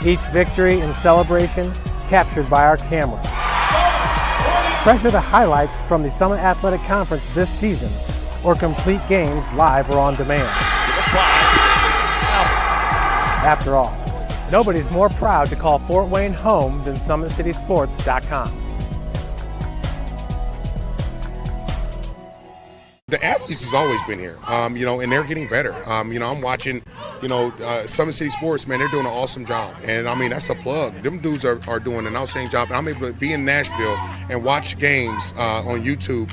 Each victory and celebration captured by our camera. Treasure the highlights from the Summit Athletic Conference this season, or complete games live or on demand. After all, nobody's more proud to call Fort Wayne home than SummitCitySports.com. The athletes has always been here, and they're getting better. I'm watching, Summit City Sports, man, they're doing an awesome job. And, that's a plug. Them dudes are doing an outstanding job. And I'm able to be in Nashville and watch games on YouTube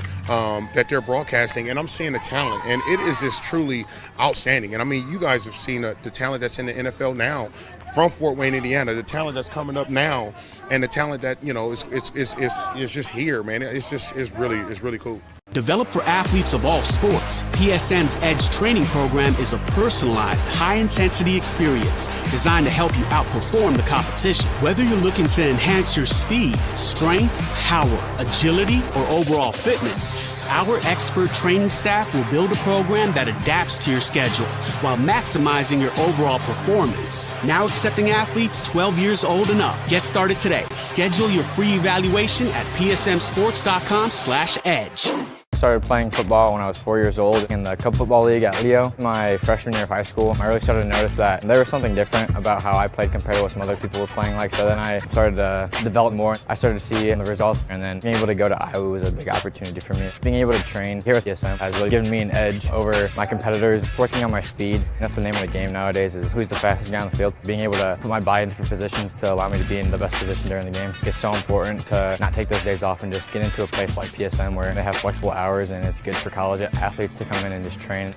that they're broadcasting, and I'm seeing the talent. And it is just truly outstanding. And, you guys have seen the talent that's in the NFL now from Fort Wayne, Indiana, the talent that's coming up now, and the talent that, is just here, man. It's really cool. Developed for athletes of all sports, PSM's Edge training program is a personalized, high-intensity experience designed to help you outperform the competition. Whether you're looking to enhance your speed, strength, power, agility, or overall fitness, our expert training staff will build a program that adapts to your schedule while maximizing your overall performance. Now accepting athletes 12 years old and up. Get started today. Schedule your free evaluation at psmsports.com/edge. I started playing football when I was 4 years old in the Cub Football League at Leo. My freshman year of high school, I really started to notice that there was something different about how I played compared to what some other people were playing like. So then I started to develop more. I started to see the results, and then being able to go to Iowa was a big opportunity for me. Being able to train here with PSM has really given me an edge over my competitors. Working on my speed, that's the name of the game nowadays, is who's the fastest guy on the field. Being able to put my body in different positions to allow me to be in the best position during the game. It's so important to not take those days off and just get into a place like PSM where they have flexible hours, and it's good for college athletes to come in and just train.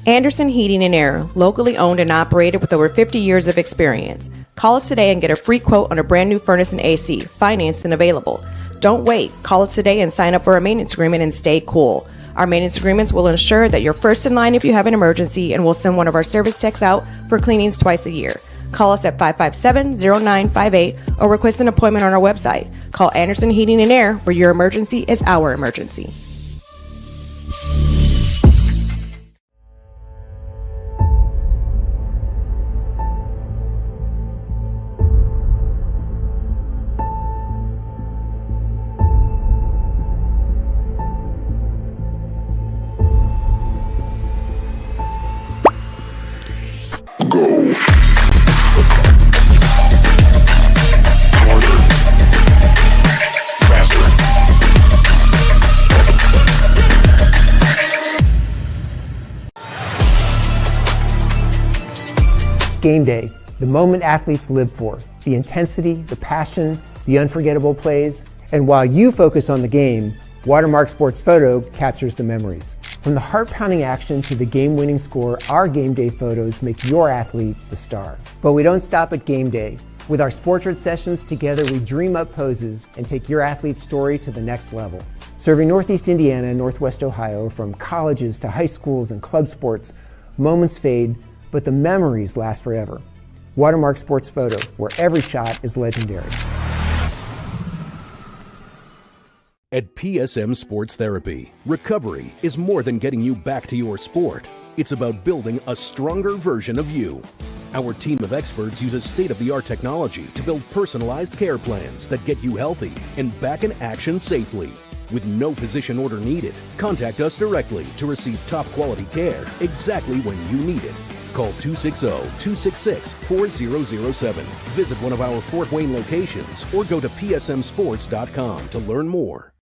Anderson Heating and Air, locally owned and operated with over 50 years of experience. Call us today and get a free quote on a brand new furnace and AC, financed and available. Don't wait. Call us today and sign up for a maintenance agreement and stay cool. Our maintenance agreements will ensure that you're first in line if you have an emergency, and we'll send one of our service techs out for cleanings twice a year. Call us at 557-0958 or request an appointment on our website. Call Anderson Heating and Air, where your emergency is our emergency. Game day, the moment athletes live for, the intensity, the passion, the unforgettable plays. And while you focus on the game, Watermark Sports Photo captures the memories. From the heart-pounding action to the game-winning score, our game day photos make your athlete the star. But we don't stop at game day. With our Sportrait sessions together, we dream up poses and take your athlete's story to the next level. Serving Northeast Indiana and Northwest Ohio, from colleges to high schools and club sports, moments fade, but the memories last forever. Watermark Sports Photo, where every shot is legendary. At PSM Sports Therapy, recovery is more than getting you back to your sport. It's about building a stronger version of you. Our team of experts uses state-of-the-art technology to build personalized care plans that get you healthy and back in action safely. With no physician order needed, contact us directly to receive top-quality care exactly when you need it. Call 260-266-4007. Visit one of our Fort Wayne locations or go to psmsports.com to learn more.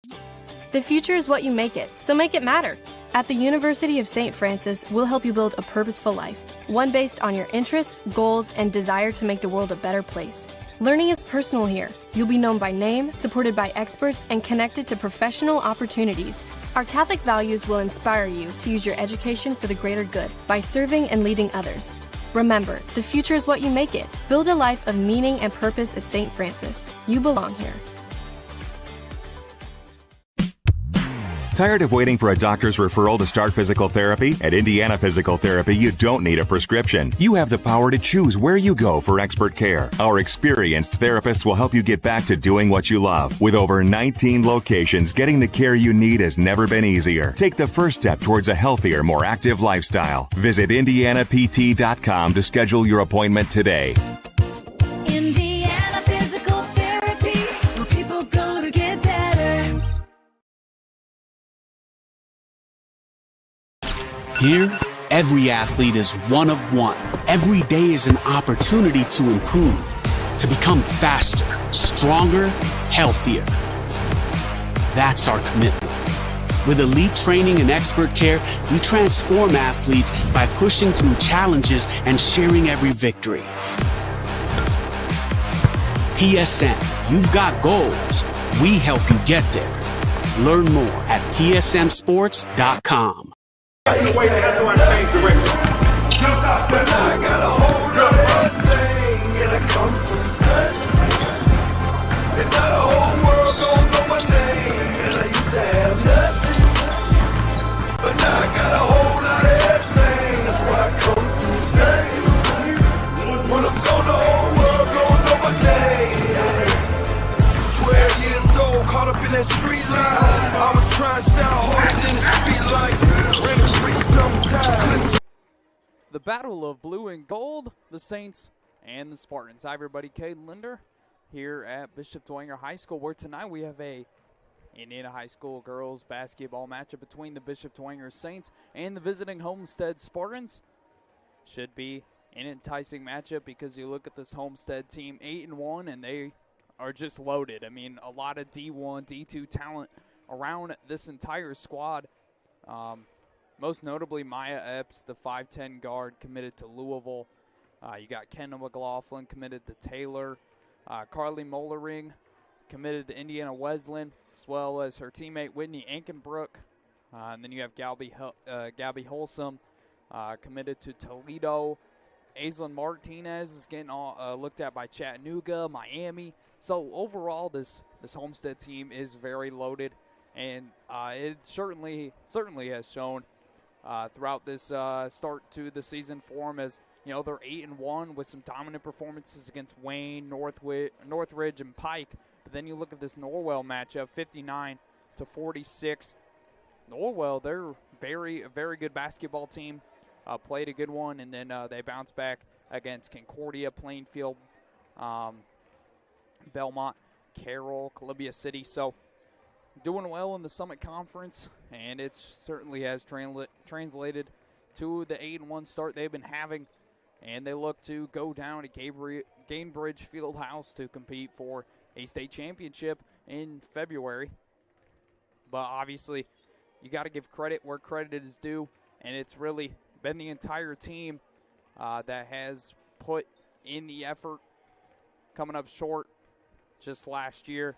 The future is what you make it, so make it matter. At the University of St. Francis, we'll help you build a purposeful life, one based on your interests, goals, and desire to make the world a better place. Learning is personal here. You'll be known by name, supported by experts, and connected to professional opportunities. Our Catholic values will inspire you to use your education for the greater good by serving and leading others. Remember, the future is what you make it. Build a life of meaning and purpose at St. Francis. You belong here. Tired of waiting for a doctor's referral to start physical therapy? At Indiana Physical Therapy, you don't need a prescription. You have the power to choose where you go for expert care. Our experienced therapists will help you get back to doing what you love. With over 19 locations, getting the care you need has never been easier. Take the first step towards a healthier, more active lifestyle. Visit IndianaPT.com to schedule your appointment today. Indiana Physical Therapy, where people go to get better. Here, every athlete is one of one. Every day is an opportunity to improve, to become faster, stronger, healthier. That's our commitment. With elite training and expert care, we transform athletes by pushing through challenges and sharing every victory. PSM, you've got goals. We help you get there. Learn more at psmsports.com. I got a hold of everything and I come from stud. And now the whole world gon' know my name. And I used to have nothing, but now I got a whole lot of everything. That's why I come from stud. When I'm gone, the whole world gon' know my name. 12 years old, caught up in that street line. I was trying to sound harder than the street light. Ran the street sometimes. The battle of blue and gold, the Saints and the Spartans. Hi, everybody. Caden Linder here at Bishop Dwenger High School, where tonight we have a Indiana High School girls basketball matchup between the Bishop Dwenger Saints and the visiting Homestead Spartans. Should be an enticing matchup because you look at this Homestead team, 8-1, and they are just loaded. I mean, a lot of D1, D2 talent around this entire squad. Most notably, Maya Epps, the 5'10 guard, committed to Louisville. You got Kendall McLaughlin committed to Taylor. Carly Mollering committed to Indiana Wesleyan, as well as her teammate Whitney Ankenbrook. And then you have Gabby Holsom committed to Toledo. Aislinn Martinez is getting looked at by Chattanooga, Miami. So overall, this Homestead team is very loaded, and it certainly has shown throughout this start to the season for them, as you know, they're 8-1 with some dominant performances against Wayne, Northridge, and Pike. But then you look at this Norwell matchup, 59-46. Norwell, they're a very good basketball team. Played a good one, and then they bounced back against Concordia, Plainfield, Belmont, Carroll, Columbia City. So doing well in the Summit Conference, and it certainly has translated to the 8-1 start they've been having, and they look to go down to Gainbridge Fieldhouse to compete for a state championship in February. But obviously, you got to give credit where credit is due, and it's really been the entire team that has put in the effort, coming up short just last year.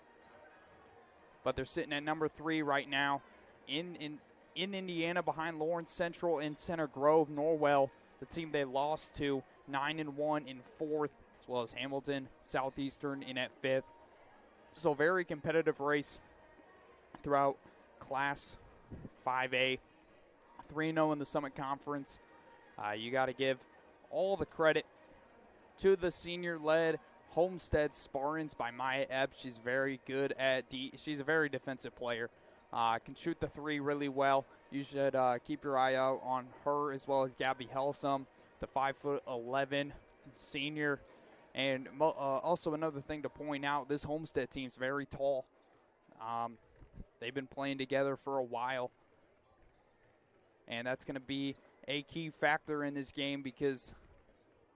But they're sitting at number 3 right now in Indiana, behind Lawrence Central and Center Grove. Norwell, the team they lost to, 9-1 in 4th, as well as Hamilton Southeastern in at 5th. So very competitive race throughout Class 5A. 3-0 in the Summit Conference. You got to give all the credit to the senior-led Homestead Spartans by Maya Epps. She's very good at she's a very defensive player. Can shoot the 3 really well. You should keep your eye out on her, as well as Gabby Helsum, the 5'11" senior. And also another thing to point out, this Homestead team's very tall. They've been playing together for a while, and that's going to be a key factor in this game, because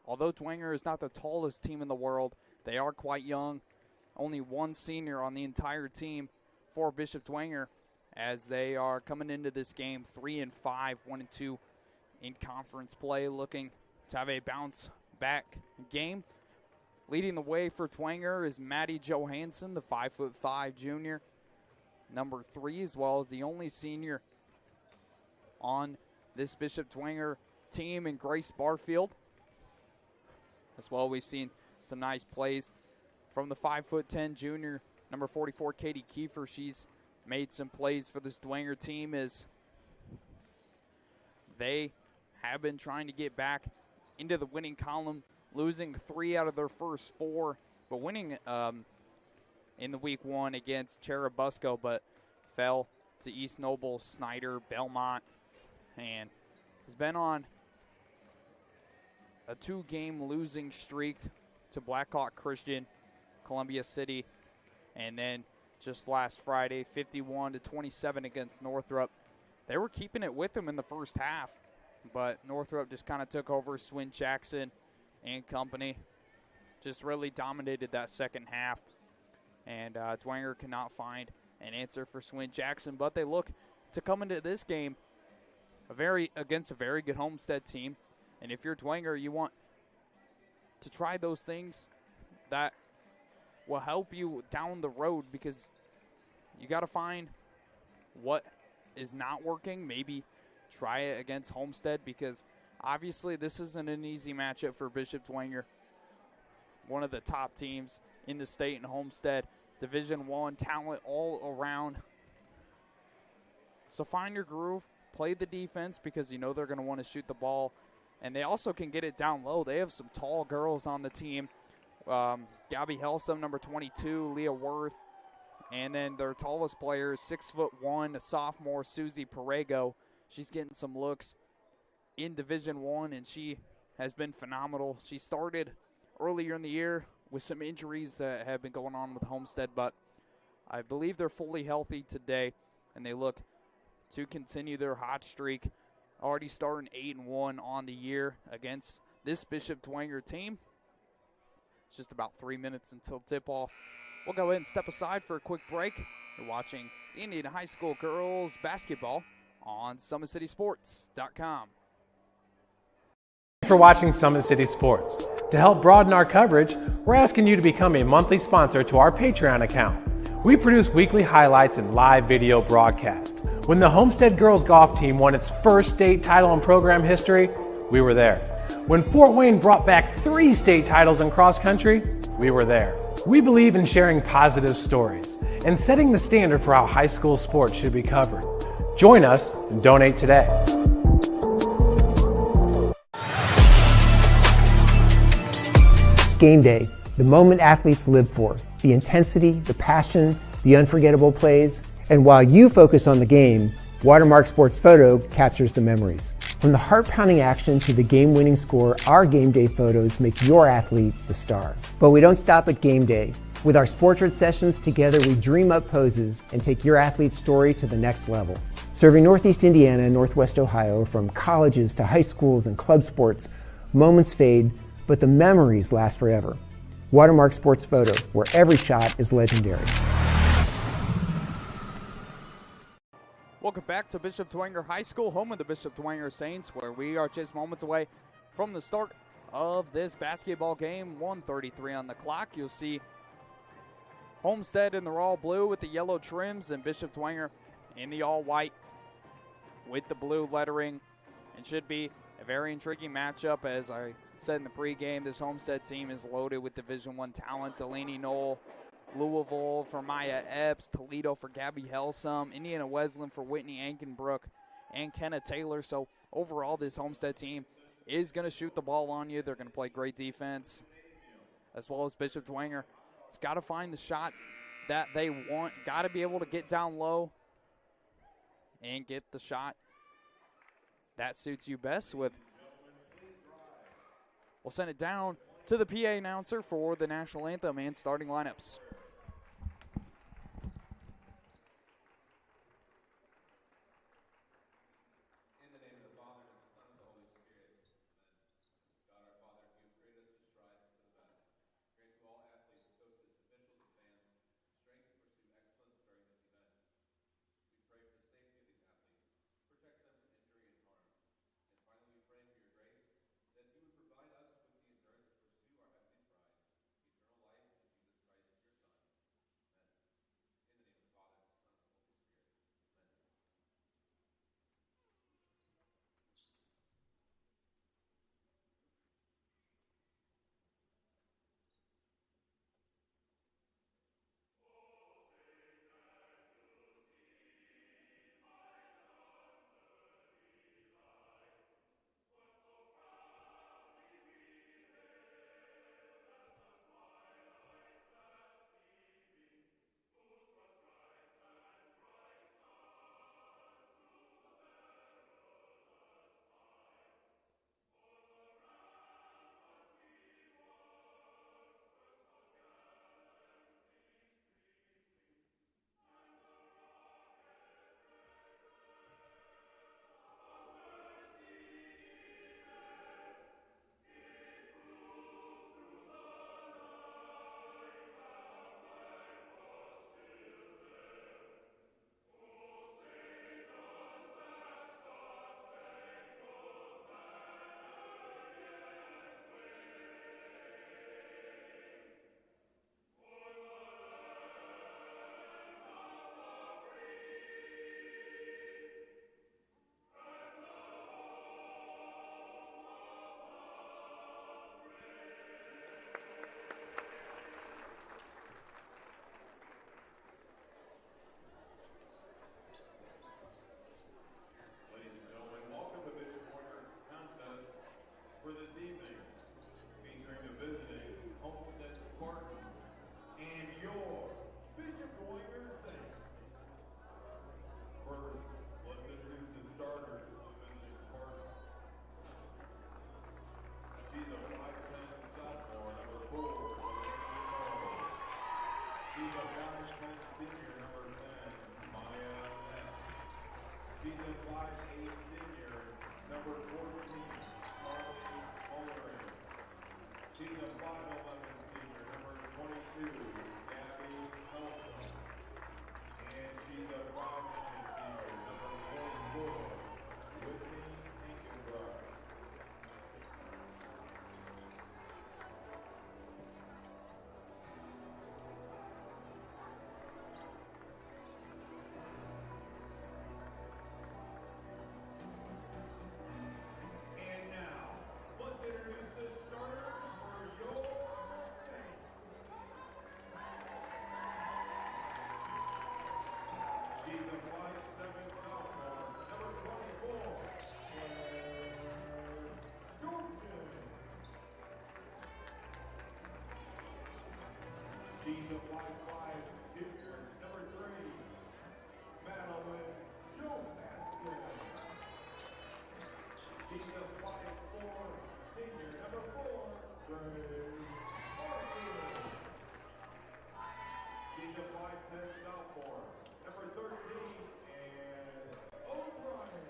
although Dwenger is not the tallest team in the world, they are quite young. Only one senior on the entire team for Bishop Dwenger, as they are coming into this game 3-5, 1-2 in conference play, looking to have a bounce back game. Leading the way for Dwenger is Maddie Johansson, the 5'5" junior, number 3, as well as the only senior on this Bishop Dwenger team, in Grace Barfield. As well, we've seen some nice plays from the 5'10" junior, number 44, Katie Kiefer. She's made some plays for this Dwenger team as they have been trying to get back into the winning column, losing 3 out of their first 4, but winning in the week 1 against Cherubusco, but fell to East Noble, Snyder, Belmont, and has been on a 2-game losing streak to Blackhawk Christian, Columbia City, and then just last Friday, 51-27 against Northrop. They were keeping it with them in the first half, but Northrop just kind of took over. Swin Jackson and company just really dominated that second half, and Dwenger cannot find an answer for Swin Jackson, but they look to come into this game against a very good Homestead team. And if you're Dwenger, you want to try those things that will help you down the road, because you got to find what is not working. Maybe try it against Homestead, because obviously this isn't an easy matchup for Bishop Dwenger, one of the top teams in the state in Homestead. Division I talent all around. So find your groove, play the defense, because you know they're going to want to shoot the ball. And they also can get it down low. They have some tall girls on the team. Gabby Helsum, number 22, Leah Worth. And then their tallest player is 6'1", a sophomore, Susie Perego. She's getting some looks in Division I, and she has been phenomenal. She started earlier in the year with some injuries that have been going on with Homestead, but I believe they're fully healthy today, and they look to continue their hot streak. Already starting 8-1 on the year against this Bishop Dwenger team. It's just about 3 minutes until tip-off. We'll go ahead and step aside for a quick break. You're watching Indiana High School girls basketball on SummitCitySports.com. Thanks for watching Summit City Sports. To help broaden our coverage, we're asking you to become a monthly sponsor to our Patreon account. We produce weekly highlights and live video broadcasts. When the Homestead girls golf team won its first state title in program history, we were there. When Fort Wayne brought back 3 state titles in cross country, we were there. We believe in sharing positive stories and setting the standard for how high school sports should be covered. Join us and donate today. Game day, the moment athletes live for, the intensity, the passion, the unforgettable plays. And while you focus on the game, Watermark Sports Photo captures the memories. From the heart-pounding action to the game-winning score, our game day photos make your athlete the star. But we don't stop at game day. With our Sportrait sessions, together we dream up poses and take your athlete's story to the next level. Serving Northeast Indiana and Northwest Ohio, from colleges to high schools and club sports, moments fade, but the memories last forever. Watermark Sports Photo, where every shot is legendary. Welcome back to Bishop Dwenger High School, home of the Bishop Dwenger Saints, where we are just moments away from the start of this basketball game. 1:33 on the clock. You'll see Homestead in the all blue with the yellow trims, and Bishop Dwenger in the all white with the blue lettering. It should be a very intriguing matchup. As I said in the pregame, this Homestead team is loaded with Division I talent. Delaney Knoll, Louisville for Maya Epps, Toledo for Gabby Helsum, Indiana Wesleyan for Whitney Ankenbrook, and Kenna Taylor. So overall, this Homestead team is going to shoot the ball on you. They're going to play great defense, as well as Bishop Dwenger. It's got to find the shot that they want. Got to be able to get down low and get the shot that suits you best. We'll send it down to the PA announcer for the national anthem and starting lineups. She's a 5'5" junior, number 3, Madeline Johansson. She's a 5'4" senior, number 4, Grace Barfield. She's a 5'10" sophomore, number 13, Ann O'Brien.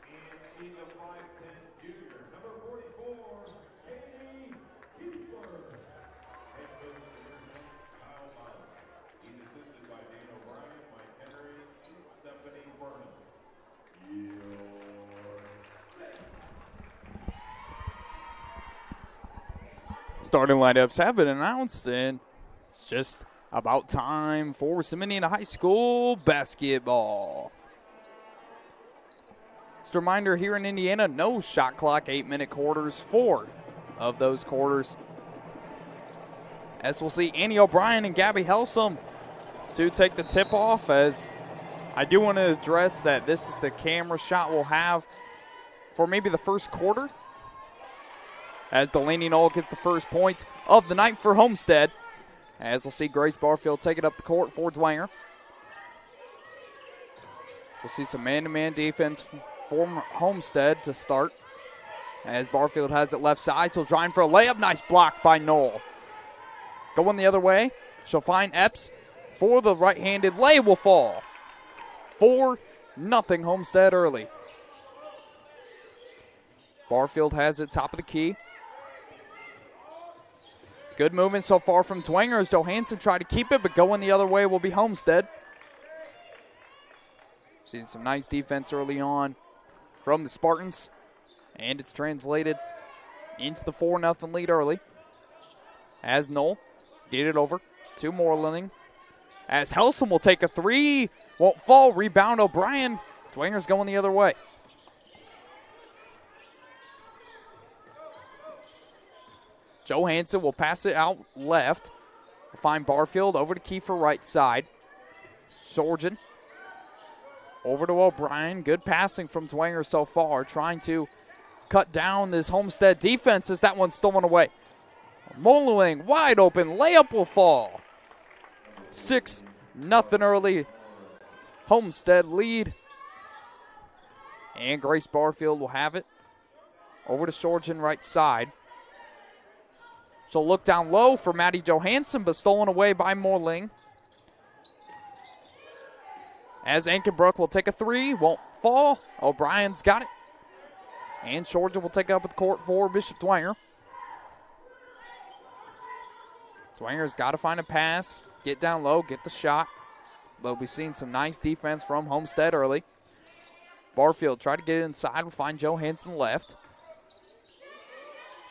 And she's a 5'10" junior, number 44, Katie Keeper. Head coach of the Saints, Kyle Miles. He's assisted by Dan O'Brien, Mike Henry, and Stephanie Furness. Your Saints. Starting lineups have been announced, and it's just about time for some Indiana High School basketball. Just a reminder, here in Indiana, no shot clock, 8-minute quarters, 4 of those quarters. As we'll see Annie O'Brien and Gabby Helsum to take the tip off, as I do want to address that this is the camera shot we'll have for maybe the first quarter, as Delaney Knoll gets the first points of the night for Homestead. As we'll see Grace Barfield take it up the court for Dwenger. We'll see some man-to-man defense for Homestead to start, as Barfield has it left side. She'll try for a layup. Nice block by Knoll. Going the other way, she'll find Epps for the right-handed lay, will fall. 4-0 Homestead early. Barfield has it top of the key. Good movement so far from Dwenger as Johansson tried to keep it, but going the other way will be Homestead. Seeing some nice defense early on from the Spartans, and it's translated into the 4-0 lead early. As Knoll get it over to Moreland. As Helsum will take a three. Won't fall. Rebound O'Brien. Dwenger's going the other way. Johansson will pass it out left. We'll find Barfield over to Kiefer right side. Sorgen over to O'Brien. Good passing from Dwenger so far. Trying to cut down this Homestead defense as that one's stolen away. Moeling wide open. Layup will fall. 6-0 early. Homestead lead. And Grace Barfield will have it. Over to Sorgen right side. She'll look down low for Maddie Johansson, but stolen away by Moeling. As Ankenbrook will take a three. Won't fall. O'Brien's got it. And Sorgen will take up at the court for Bishop Dwenger. Dwenger's got to find a pass, get down low, get the shot. But we've seen some nice defense from Homestead early. Barfield tried to get it inside. We'll find Johansson left.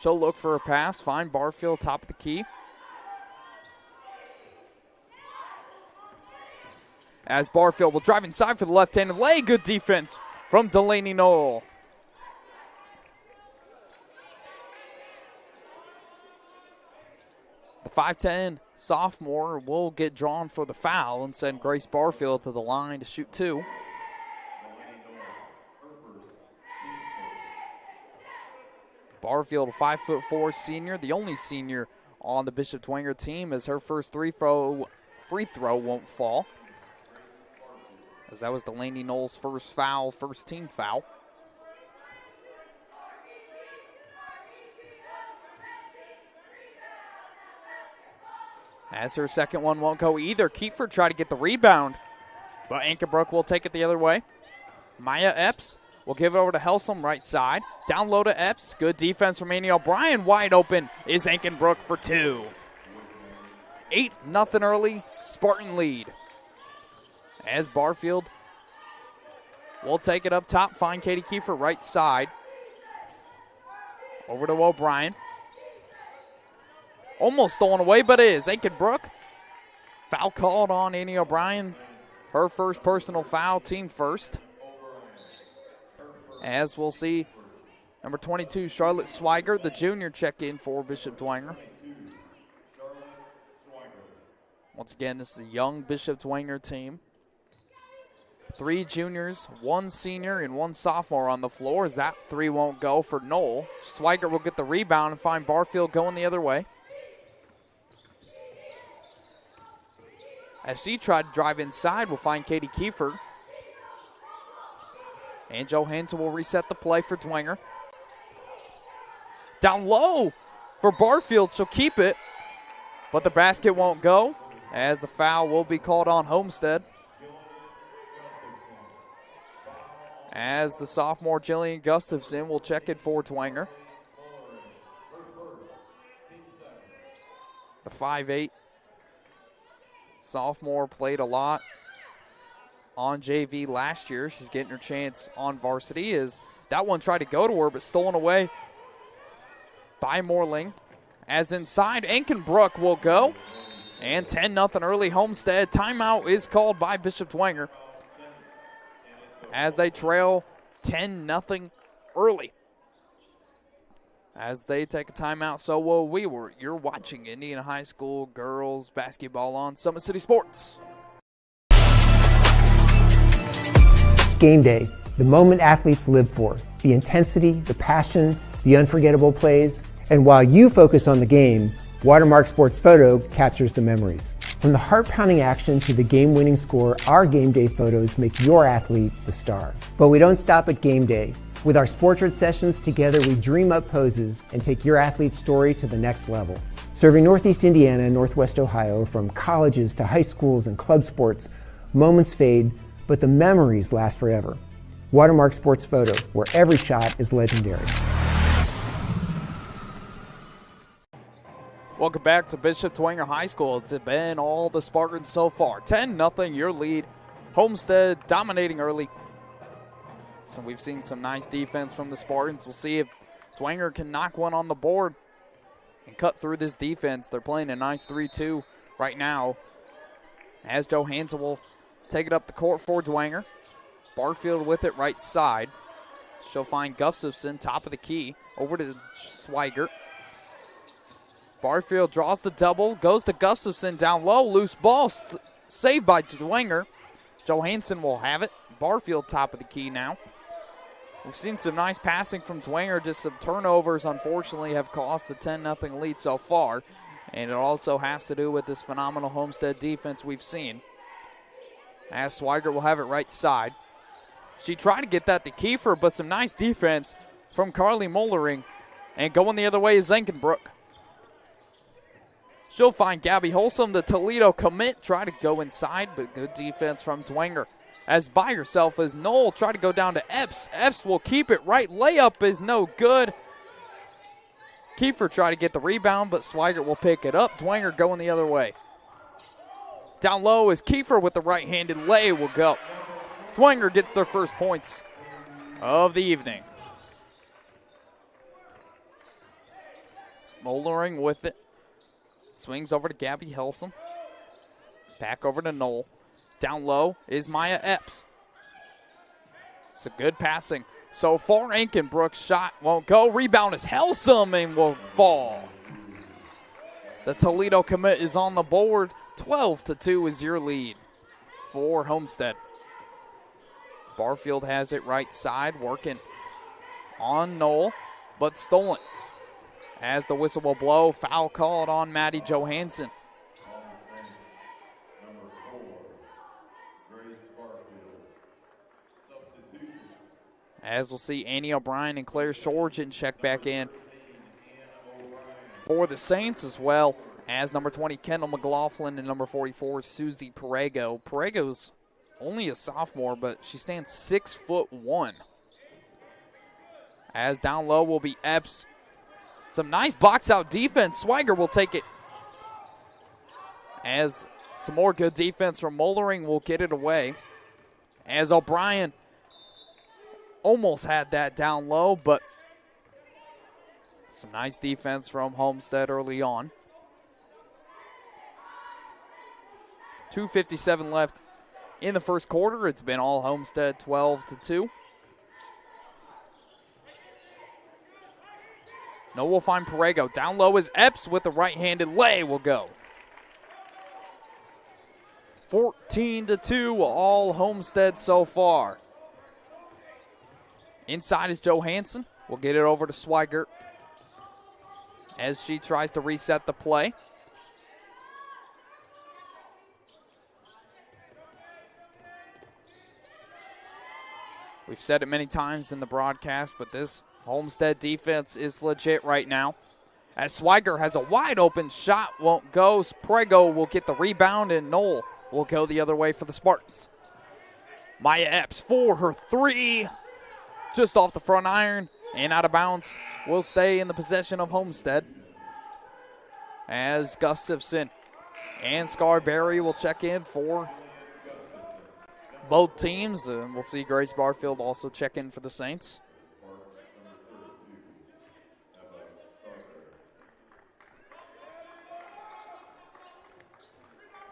She'll look for a pass, find Barfield top of the key. As Barfield will drive inside for the left-handed lay. Good defense from Delaney Knoll. The 5'10" sophomore will get drawn for the foul and send Grace Barfield to the line to shoot two. Barfield, a 5'4" senior, the only senior on the Bishop Dwenger team, as her first free throw won't fall, as that was Delaney Knoll's first foul, first team foul. As her second one won't go either. Kiefer tried to get the rebound, but Ankenbrook will take it the other way. Maya Epps will give it over to Helsum, right side. Down low to Epps. Good defense from Annie O'Brien. Wide open is Ankenbrook for 2. 8-0 early, Spartan lead. As Barfield will take it up top, find Katie Kiefer, right side. Over to O'Brien. Almost stolen away, but it is. Ankenbrook. Foul called on Annie O'Brien. Her first personal foul, team first. As we'll see, number 22, Charlotte Swiger, the junior, check in for Bishop Dwenger. Once again, this is a young Bishop Dwenger team. 3 juniors, 1 senior, and 1 sophomore on the floor, as that 3 won't go for Knoll. Swiger will get the rebound and find Barfield going the other way. As she tried to drive inside, we'll find Katie Kiefer. And Johansson will reset the play for Dwenger. Down low for Barfield. She'll keep it, but the basket won't go, as the foul will be called on Homestead. As the sophomore Jillian Gustafson will check it for Dwenger. The 5'8" sophomore played a lot on JV last year. She's getting her chance on varsity, as that one tried to go to her but stolen away by Moreling. As inside, Ankenbrook will go. And 10-0 early Homestead. Timeout is called by Bishop Dwenger as they trail 10-0 early. As they take a timeout, so will we. You're watching Indiana High School girls basketball on Summit City Sports. Game day, the moment athletes live for, the intensity, the passion, the unforgettable plays. And while you focus on the game, Watermark Sports Photo captures the memories. From the heart-pounding action to the game-winning score, our game day photos make your athlete the star. But we don't stop at game day. With our Sportrait sessions together, we dream up poses and take your athlete's story to the next level. Serving Northeast Indiana and Northwest Ohio, from colleges to high schools and club sports, moments fade, but the memories last forever. Watermark Sports Photo, where every shot is legendary. Welcome back to Bishop Dwenger High School. It's been all the Spartans so far. 10-0 your lead. Homestead dominating early. So we've seen some nice defense from the Spartans. We'll see if Dwenger can knock one on the board and cut through this defense. They're playing a nice 3-2 right now. As Johansson will take it up the court for Dwenger. Barfield with it right side. She'll find Gustafson, top of the key, over to Swigert. Barfield draws the double, goes to Gustafson down low, loose ball, saved by Dwenger. Johansson will have it. Barfield top of the key now. We've seen some nice passing from Dwenger, just some turnovers, unfortunately, have cost the 10-0 lead so far. And it also has to do with this phenomenal Homestead defense we've seen. As Swigert will have it right side. She tried to get that to Kiefer, but some nice defense from Carly Mollering. And going the other way is Ankenbrook. She'll find Gabby Holsom, the Toledo commit. Try to go inside, but good defense from Dwenger. As by herself as Knoll try to go down to Epps. Epps will keep it right. Layup is no good. Kiefer try to get the rebound, but Swigert will pick it up. Dwenger going the other way. Down low is Kiefer with the right-handed lay will go. Dwenger gets their first points of the evening. Mollering with it. Swings over to Gabby Helsum. Back over to Knoll. Down low is Maya Epps. It's a good passing. So far, Ankenbrook's shot won't go. Rebound is Helsum and will fall. The Toledo commit is on the board. 12-2 is your lead for Homestead. Barfield has it right side, working on Knoll, but stolen. As the whistle will blow, foul called on Maddie Johansson. As we'll see Annie O'Brien and Claire Shorgen check back in for the Saints, as well as number 20 Kendall McLaughlin and number 44 Susie Perego. Perego's only a sophomore, but she stands 6'1". As down low will be Epps. Some nice box out defense. Swiger will take it. As some more good defense from Mollering will get it away. As O'Brien almost had that down low, but some nice defense from Homestead early on. 2:57 left in the first quarter. It's been all Homestead, 12-2. No, we'll find Perego. Down low is Epps with the right-handed lay will go. 14-2, all Homestead so far. Inside is Johansson. We'll get it over to Swigert as she tries to reset the play. We've said it many times in the broadcast, but this Homestead defense is legit right now. As Swiger has a wide open shot, won't go. Prego will get the rebound, and Knoll will go the other way for the Spartans. Maya Epps for her three. Just off the front iron and out of bounds. Will stay in the possession of Homestead. As Gustafson and Scarberry will check in for both teams. And we'll see Grace Barfield also check in for the Saints.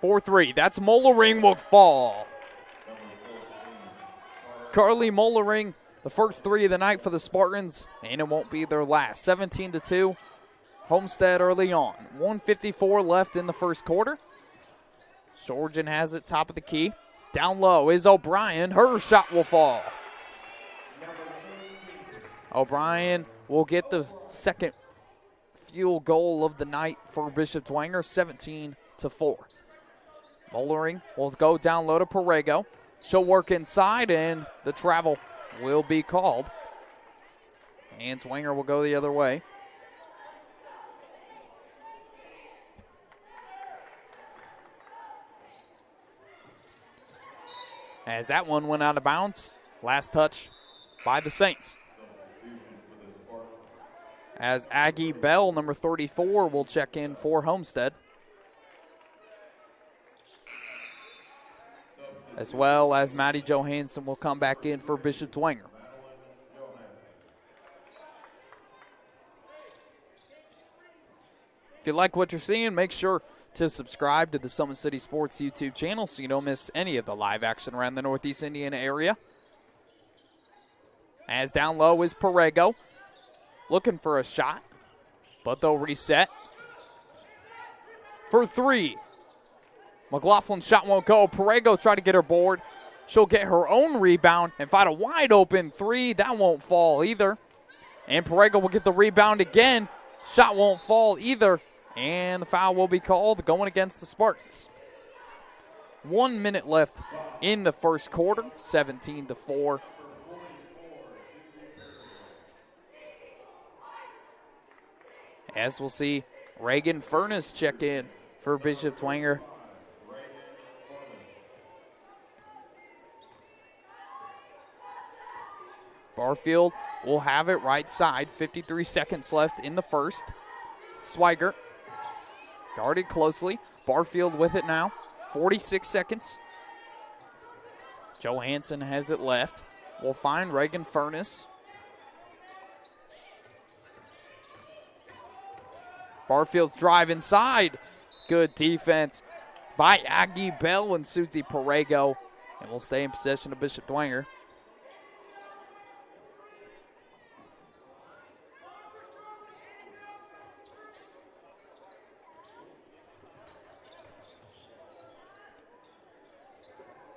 For three. That's Mollering will fall. Carly Mollering, the first three of the night for the Spartans, and it won't be their last. 17-2. Homestead early on. 1:54 left in the first quarter. Shorjan has it top of the key. Down low is O'Brien. Her shot will fall. O'Brien will get the second field goal of the night for Bishop Dwenger, 17-4. Mollering will go down low to Perego. She'll work inside, and the travel will be called. And Dwenger will go the other way. As that one went out of bounds, last touch by the Saints. As Aggie Bell, number 34, will check in for Homestead. As well as Maddie Johansson will come back in for Bishop Dwenger. If you like what you're seeing, make sure to subscribe to the Summit City Sports YouTube channel so you don't miss any of the live action around the Northeast Indiana area. As down low is Perego. Looking for a shot, but they'll reset. For three. McLaughlin's shot won't go. Perego tried to get her board. She'll get her own rebound and find a wide open three. That won't fall either. And Perego will get the rebound again. Shot won't fall either. And the foul will be called going against the Spartans. 1 minute left in the first quarter, 17-4. As we'll see Reagan Furness check in for Bishop Dwenger. Barfield will have it right side. 53 seconds left in the first. Swigert guarded closely. Barfield with it now. 46 seconds. Johansson has it left. We'll find Reagan Furness. Barfield's drive inside. Good defense by Aggie Bell and Susie Perego. And we'll stay in possession of Bishop Dwenger.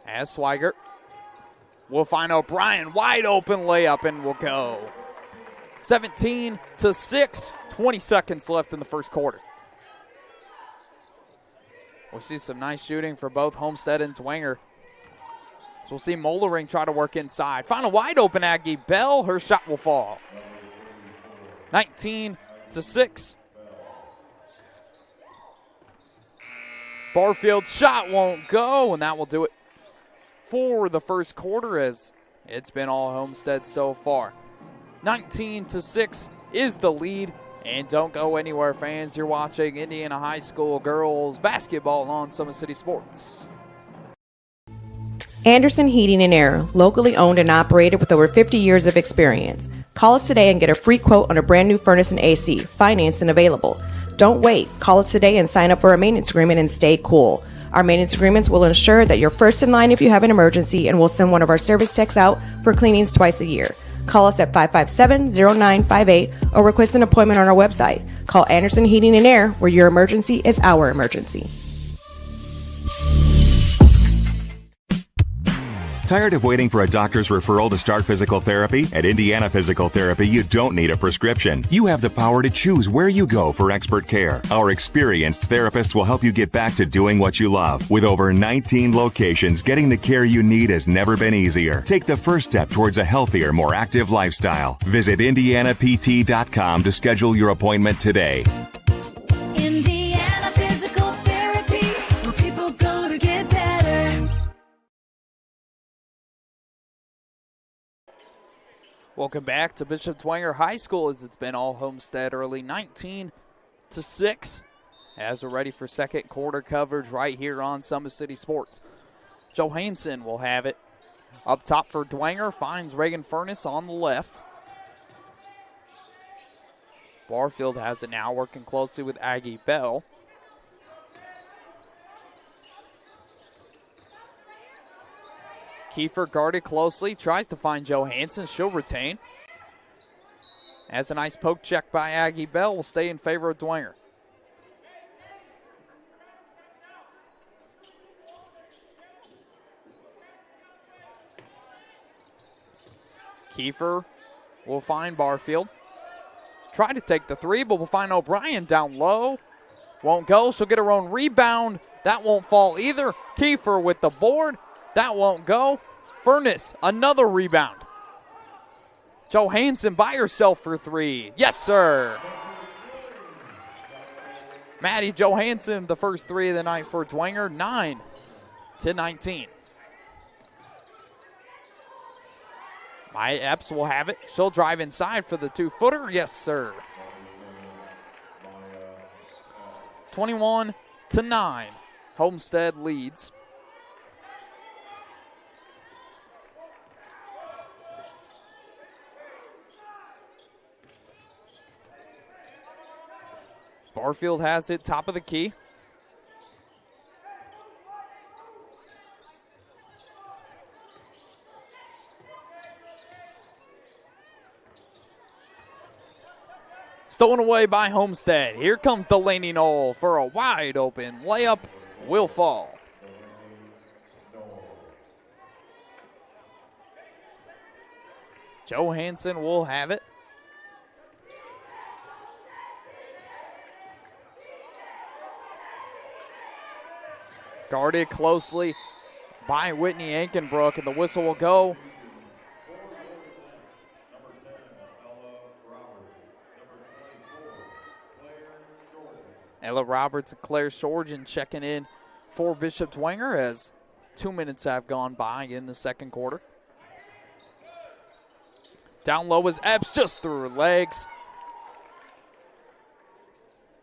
As Swigert will find O'Brien, wide open layup, and will go. 17-6, 20 seconds left in the first quarter. We'll see some nice shooting for both Homestead and Dwenger. So we'll see Mollering try to work inside. Find a wide open Aggie Bell. Her shot will fall. 19-6. Barfield's shot won't go, and that will do it for the first quarter, as it's been all Homestead so far. 19-6 is the lead. And don't go anywhere, fans. You're watching Indiana High School girls basketball on Summit City Sports. Anderson Heating and Air, locally owned and operated with over 50 years of experience. Call us today and get a free quote on a brand new furnace and AC, financed and available. Don't wait. Call us today and sign up for a maintenance agreement and stay cool. Our maintenance agreements will ensure that you're first in line if you have an emergency, and we'll send one of our service techs out for cleanings twice a year. Call us at 557-0958 or request an appointment on our website. Call Anderson Heating and Air, where your emergency is our emergency. Tired of waiting for a doctor's referral to start physical therapy? At Indiana Physical Therapy, you don't need a prescription. You have the power to choose where you go for expert care. Our experienced therapists will help you get back to doing what you love. With over 19 locations, getting the care you need has never been easier. Take the first step towards a healthier, more active lifestyle. Visit IndianaPT.com to schedule your appointment today. Indiana Physical Therapy, where people go to get better. Welcome back to Bishop Dwenger High School, as it's been all Homestead early, 19-6, as we're ready for second quarter coverage right here on Summit City Sports. Johansson will have it up top for Dwenger, finds Reagan Furness on the left. Barfield has it now, working closely with Aggie Bell. Kiefer guarded closely, tries to find Johansson. She'll retain. As a nice poke check by Aggie Bell will stay in favor of Dwenger. Kiefer will find Barfield. Try to take the three, but we'll find O'Brien down low. Won't go. She'll get her own rebound. That won't fall either. Kiefer with the board. That won't go. Furness, another rebound. Johansson by herself for three. Yes, sir. Maddie Johansson, the first three of the night for Dwenger, 9-19. Maya Epps will have it. She'll drive inside for the two-footer. Yes, sir. 21-9. Homestead leads. Barfield has it, top of the key. Stolen away by Homestead. Here comes Delaney Knoll for a wide open layup. Will fall. Johansson will have it. Guarded closely by Whitney Ankenbrook, and the whistle will go. Ella Roberts and Claire Shorgen checking in for Bishop Dwenger as 2 minutes have gone by in the second quarter. Down low is Epps, just through her legs.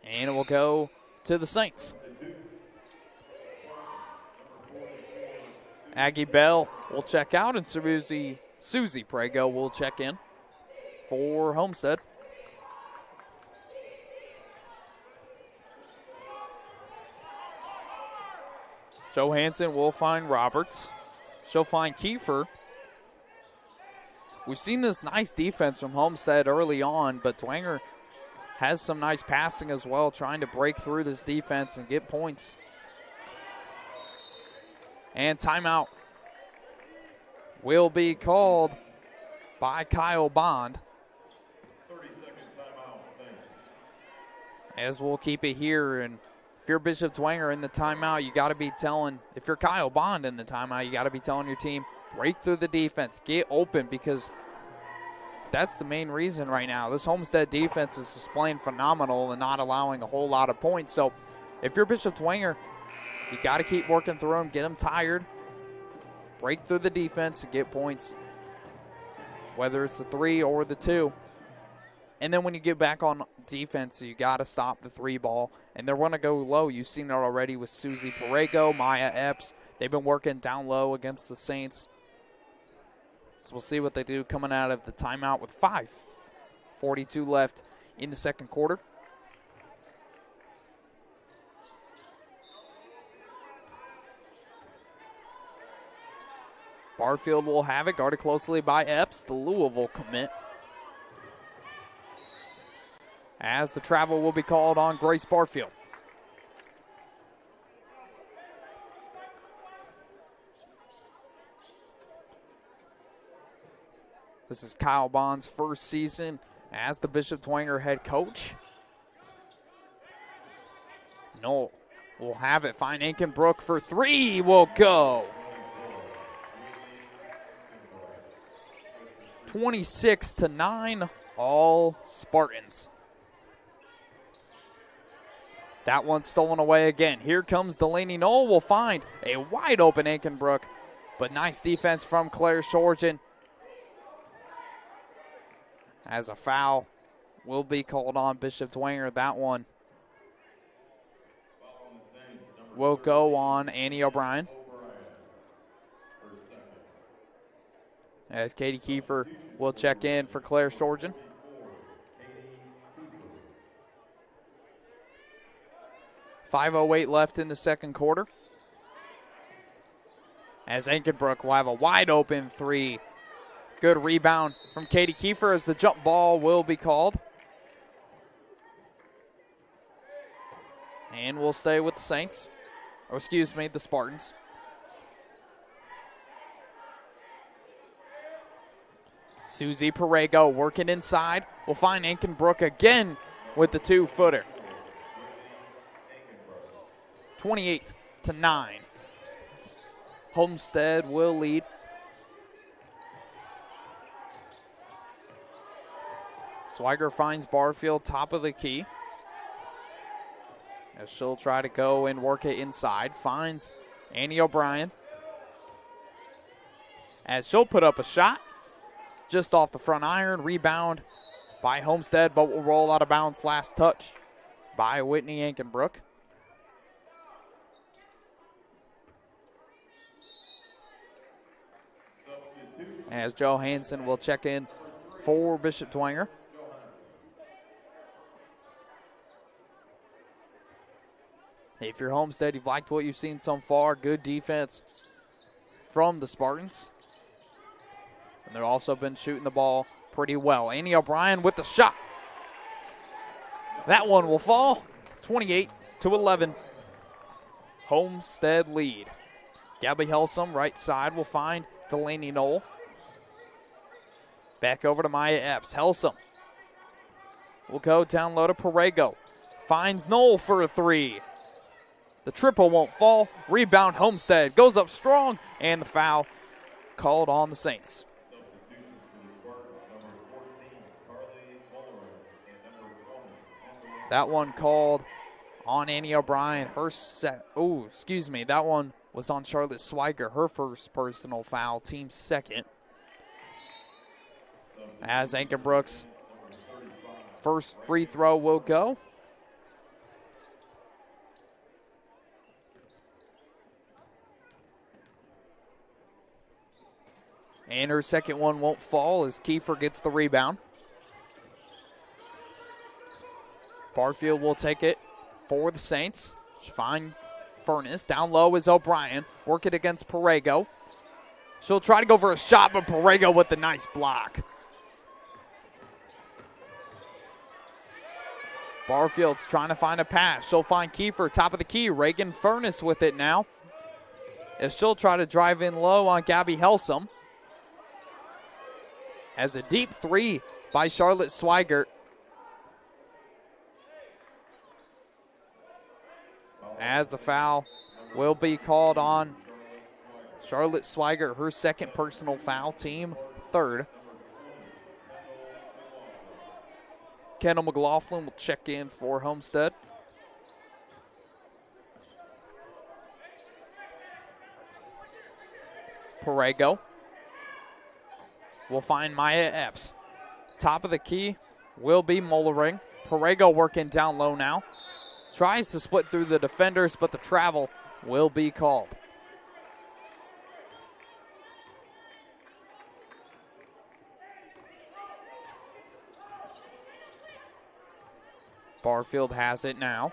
And it will go to the Saints. Aggie Bell will check out, and Susie Prego will check in for Homestead. Johansson will find Roberts. She'll find Kiefer. We've seen this nice defense from Homestead early on, but Dwenger has some nice passing as well, trying to break through this defense and get points. And timeout will be called by Kyle Bond. 30-second timeout, Saints. As we'll keep it here. And if you're Bishop Dwenger in the timeout, you got to be telling, if you're Kyle Bond in the timeout, you got to be telling your team, break through the defense, get open, because that's the main reason right now. This Homestead defense is just playing phenomenal and not allowing a whole lot of points. So if you're Bishop Dwenger, you got to keep working through them, get them tired, break through the defense and get points, whether it's the 3 or the 2. And then when you get back on defense, you got to stop the 3 ball. And they're going to go low. You've seen it already with Susie Borrego, Maya Epps. They've been working down low against the Saints. So we'll see what they do coming out of the timeout with 5:42 left in the second quarter. Barfield will have it, guarded closely by Epps, the Louisville commit. As the travel will be called on Grace Barfield. This is Kyle Bond's first season as the Bishop Dwenger head coach. Knoll will have it, find Aikenbrook for 3, will go. 26-9, all Spartans. That one's stolen away again. Here comes Delaney Knoll. Will find a wide open Aikenbrook, but nice defense from Claire Shorgen. As a foul will be called on Bishop Dwenger. That one will go on Annie O'Brien. As Katie Kiefer will check in for Claire Shorgen. .508 left in the second quarter. As Aikenbrook will have a wide open 3. Good rebound from Katie Kiefer as the jump ball will be called. And we'll stay with the Saints. Or excuse me, the Spartans. Susie Borrego working inside. Will find Aikenbrook again with the 2-footer. 28-9. Homestead will lead. Swiger finds Barfield top of the key. As she'll try to go and work it inside. Finds Annie O'Brien. As she'll put up a shot. Just off the front iron. Rebound by Homestead, but will roll out of bounds. Last touch by Whitney Aikenbrook. As Joe Hansen will check in for Bishop Dwenger. If you're Homestead, you've liked what you've seen so far. Good defense from the Spartans. And they've also been shooting the ball pretty well. Annie O'Brien with the shot. That one will fall. 28-11. Homestead lead. Gabby Helsum, right side, will find Delaney Knoll. Back over to Maya Epps. Helsum will go down low to Borrego. Finds Knoll for a 3. The triple won't fall. Rebound Homestead. Goes up strong. And the foul called on the Saints. That one called on Annie O'Brien. That one was on Charlotte Swiger. Her first personal foul. Team second. As Aikenbrook's first free throw will go. And her second one won't fall as Kiefer gets the rebound. Barfield will take it for the Saints. Find Furness. Down low is O'Brien. Work it against Borrego. She'll try to go for a shot, but Borrego with the nice block. Barfield's trying to find a pass. She'll find Kiefer, top of the key. Reagan Furness with it now. As she'll try to drive in low on Gabby Helsum. As a deep 3 by Charlotte Swigert. As the foul will be called on Charlotte Swigert, her second personal foul, team third. Kendall McLaughlin will check in for Homestead. Parego will find Maya Epps. Top of the key will be Mollering. Parego working down low now. Tries to split through the defenders, but the travel will be called. Barfield has it now.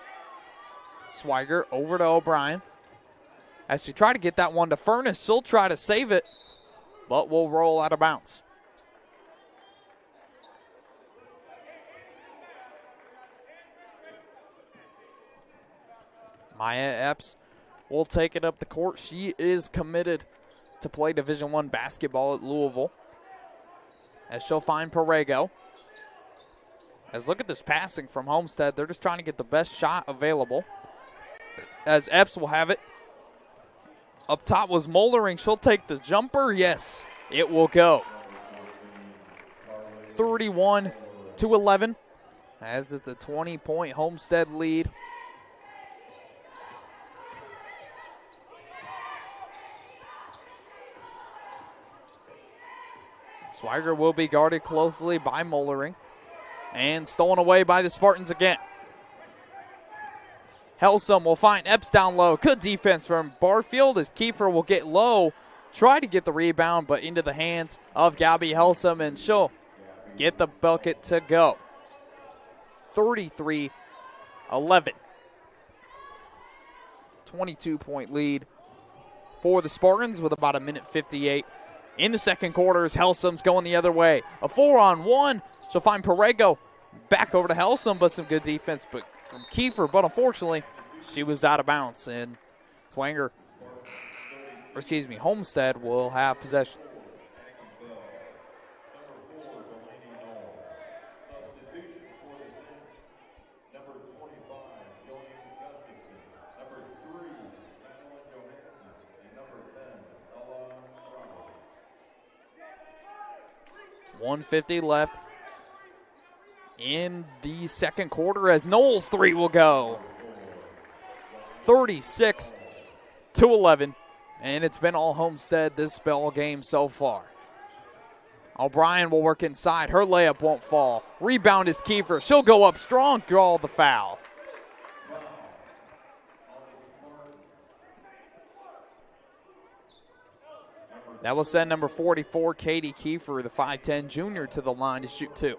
Swiger over to O'Brien. As she tried to get that one to Furness, she'll try to save it, but will roll out of bounds. Maya Epps will take it up the court. She is committed to play Division I basketball at Louisville. As she'll find Parego. As look at this passing from Homestead. They're just trying to get the best shot available. As Epps will have it. Up top was Mollering. She'll take the jumper. Yes, it will go. 31-11. As it's a 20-point Homestead lead. Swiger will be guarded closely by Mollering. And stolen away by the Spartans again. Helsum will find Epps down low. Good defense from Barfield as Kiefer will get low. Try to get the rebound, but into the hands of Gabby Helsum, and she'll get the bucket to go. 33-11. 22-point lead for the Spartans with about 1:58 in the second quarter as Helsum's going the other way. A 4-on-1. She'll find Parego back over to Helsum, but some good defense from Kiefer. But unfortunately, she was out of bounds. And Homestead will have possession. Number 25, Jillian Gustafson. Number 3, Madeline Johansson. And number 10, Ella Roberts. 1:50 left in the second quarter as Knowles' three will go. 36-11. And it's been all Homestead this ball game so far. O'Brien will work inside. Her layup won't fall. Rebound is Kiefer. She'll go up strong, draw the foul. That will send number 44, Katie Kiefer, the 5'10 junior, to the line to shoot two.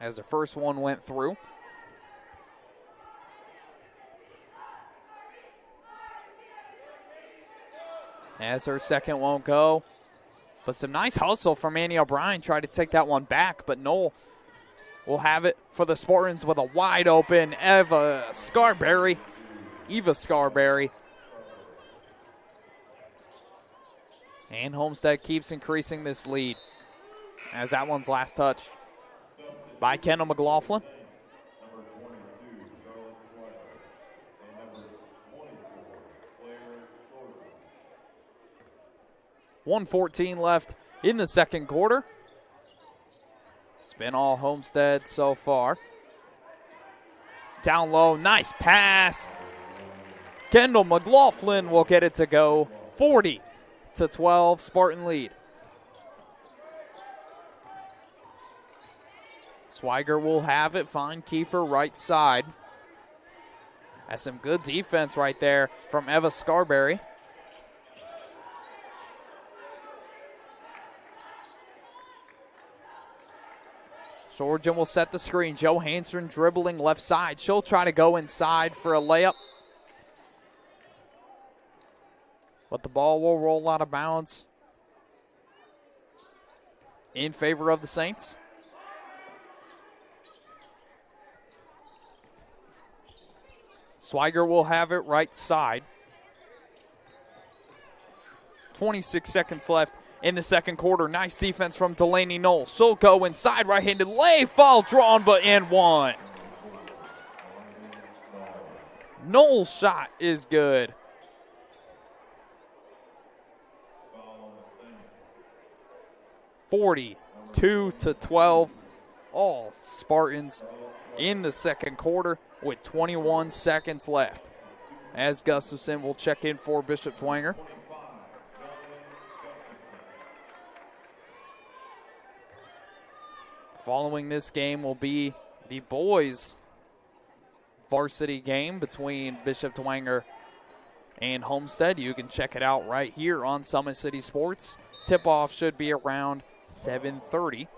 As the first one went through. As her second won't go. But some nice hustle from Annie O'Brien. Tried to take that one back, but Knoll will have it for the Spartans with a wide open Eva Scarberry. And Homestead keeps increasing this lead as that one's last touched by Kendall McLaughlin. Number 22, Charlotte Swider. And number 24, Claire Shorter. 1:14 left in the second quarter. It's been all Homestead so far. Down low, nice pass. Kendall McLaughlin will get it to go. 40-12, Spartan lead. Swiger will have it, find Kiefer right side. That's some good defense right there from Eva Scarberry. Georgian will set the screen. Johansson dribbling left side. She'll try to go inside for a layup. But the ball will roll out of bounds in favor of the Saints. Swiger will have it right side. 26 seconds left in the second quarter. Nice defense from Delaney Knowles. She'll go inside, right-handed lay, foul drawn, but in one. Knowles' shot is good. 42-12, all Spartans in the second quarter with 21 seconds left. As Gustafson will check in for Bishop Dwenger. Following this game will be the boys' varsity game between Bishop Dwenger and Homestead. You can check it out right here on Summit City Sports. Tip-off should be around 7:30.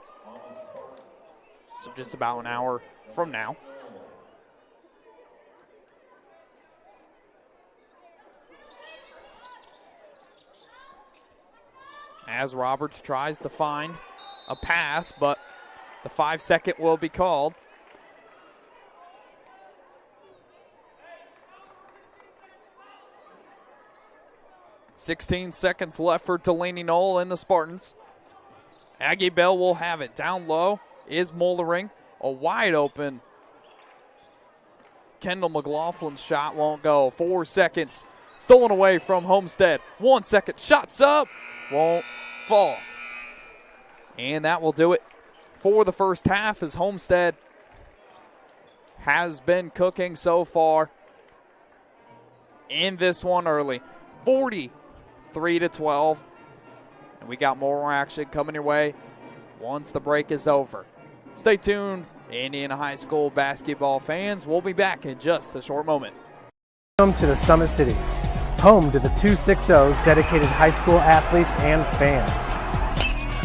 So just about an hour from now. As Roberts tries to find a pass, but the 5-second will be called. "16 seconds left for Delaney Knoll and the Spartans. Aggie Bell will have it. Down low is Mollering. A wide open Kendall McLaughlin's shot won't go. 4 seconds. Stolen away from Homestead. 1 second. Shots up. Won't fall. And that will do it for the first half, as Homestead has been cooking so far in this one early. 43-12. And we got more action coming your way once the break is over. Stay tuned, Indiana High School basketball fans. We'll be back in just a short moment. Welcome to the Summit City, home to the 260's dedicated high school athletes and fans.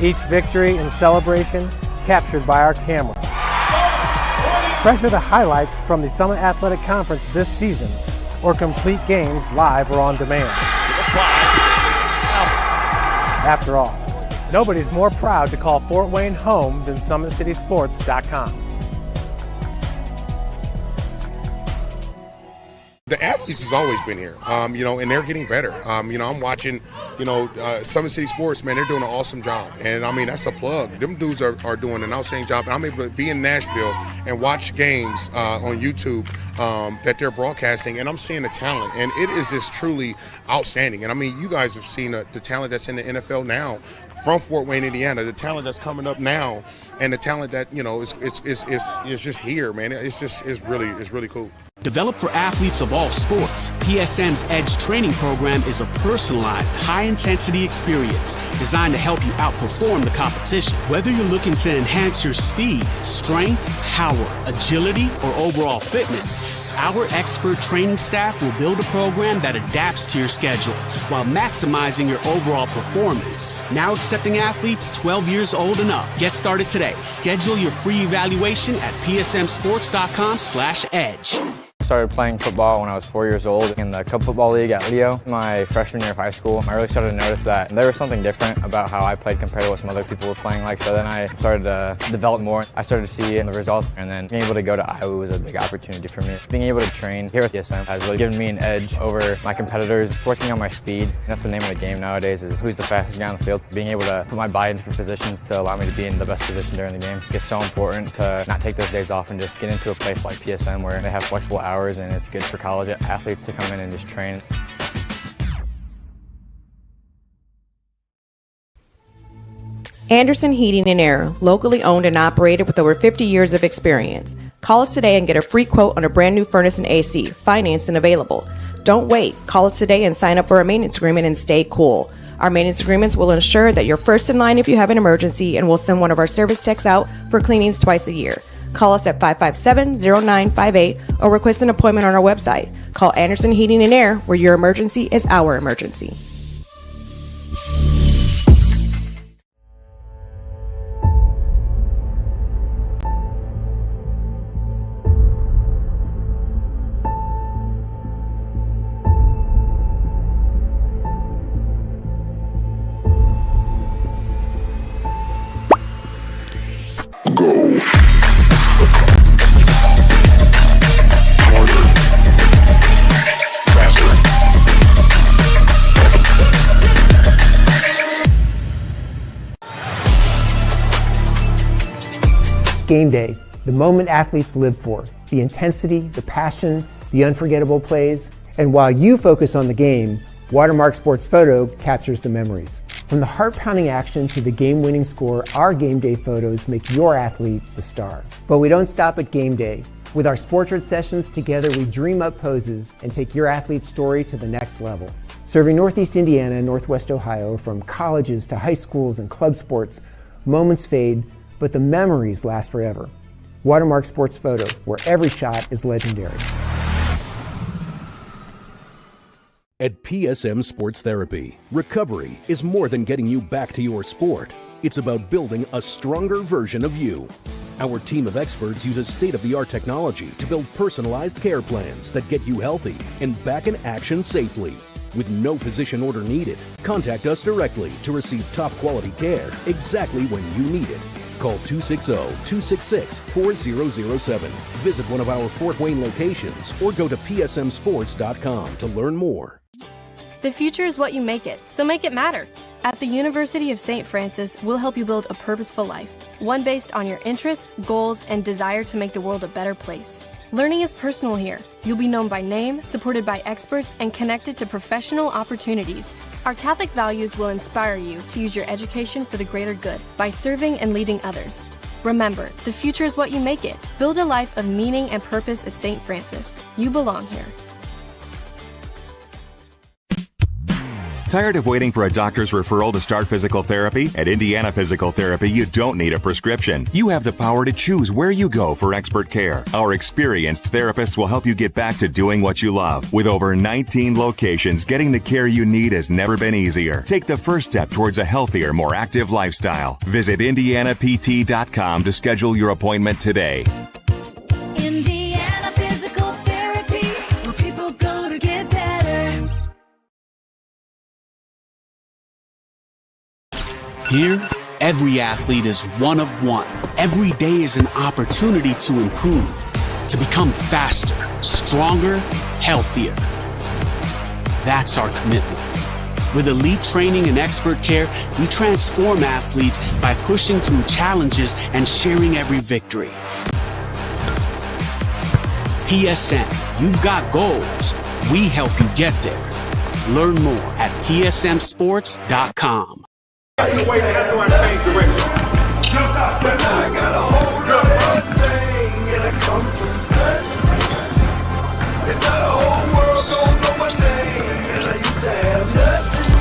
Each victory and celebration captured by our camera. Treasure the highlights from the Summit Athletic Conference this season, or complete games live or on demand. After all, nobody's more proud to call Fort Wayne home than SummitCitySports.com. The athletes has always been here, and they're getting better. I'm watching, Summit City Sports, man, they're doing an awesome job. And, that's a plug. Them dudes are doing an outstanding job. And I'm able to be in Nashville and watch games on YouTube that they're broadcasting, and I'm seeing the talent. And it is just truly outstanding. And, you guys have seen the talent that's in the NFL now from Fort Wayne, Indiana, the talent that's coming up now, and the talent that, is just here, man. It's really cool. Developed for athletes of all sports, PSM's Edge training program is a personalized, high-intensity experience designed to help you outperform the competition. Whether you're looking to enhance your speed, strength, power, agility, or overall fitness, our expert training staff will build a program that adapts to your schedule while maximizing your overall performance. Now accepting athletes 12 years old and up. Get started today. Schedule your free evaluation at psmsports.com/edge. I started playing football when I was 4 years old in the Cub Football League at Leo. My freshman year of high school, I really started to notice that there was something different about how I played compared to what some other people were playing like. So then I started to develop more. I started to see the results, and then being able to go to Iowa was a big opportunity for me. Being able to train here at PSM has really given me an edge over my competitors. Working on my speed, that's the name of the game nowadays, is who's the fastest guy on the field. Being able to put my body in different positions to allow me to be in the best position during the game. It's so important to not take those days off and just get into a place like PSM where they have flexible hours, and it's good for college athletes to come in and just train. Anderson Heating and Air, locally owned and operated with over 50 years of experience. Call us today and get a free quote on a brand new furnace and AC, financed and available. Don't wait. Call us today and sign up for a maintenance agreement and stay cool. Our maintenance agreements will ensure that you're first in line if you have an emergency, and we'll send one of our service techs out for cleanings twice a year. Call us at 557-0958 or request an appointment on our website. Call Anderson Heating and Air, where your emergency is our emergency. Game day, the moment athletes live for, the intensity, the passion, the unforgettable plays, and while you focus on the game, Watermark Sports Photo captures the memories. From the heart-pounding action to the game-winning score, our game day photos make your athlete the star. But we don't stop at game day. With our Sportrait sessions, together we dream up poses and take your athlete's story to the next level. Serving Northeast Indiana and Northwest Ohio, from colleges to high schools and club sports, moments fade, but the memories last forever. Watermark Sports Photo, where every shot is legendary. At PSM Sports Therapy, recovery is more than getting you back to your sport. It's about building a stronger version of you. Our team of experts uses state-of-the-art technology to build personalized care plans that get you healthy and back in action safely. With no physician order needed, contact us directly to receive top-quality care exactly when you need it. Call 260-266-4007. Visit one of our Fort Wayne locations or go to psmsports.com to learn more. The future is what you make it, so make it matter. At the University of St. Francis, we'll help you build a purposeful life, one based on your interests, goals, and desire to make the world a better place. Learning is personal here. You'll be known by name, supported by experts, and connected to professional opportunities. Our Catholic values will inspire you to use your education for the greater good by serving and leading others. Remember, the future is what you make it. Build a life of meaning and purpose at St. Francis. You belong here. Tired of waiting for a doctor's referral to start physical therapy? At Indiana Physical Therapy, you don't need a prescription. You have the power to choose where you go for expert care. Our experienced therapists will help you get back to doing what you love. With over 19 locations, getting the care you need has never been easier. Take the first step towards a healthier, more active lifestyle. Visit IndianaPT.com to schedule your appointment today. Indiana Physical Therapy, where people go to get better. Here, every athlete is one of one. Every day is an opportunity to improve, to become faster, stronger, healthier. That's our commitment. With elite training and expert care, we transform athletes by pushing through challenges and sharing every victory. PSN, you've got goals. We help you get there. Learn more at psmsports.com. I got a hold of everything and I come from study. And now the whole world gon' know my name. And I used to have nothing,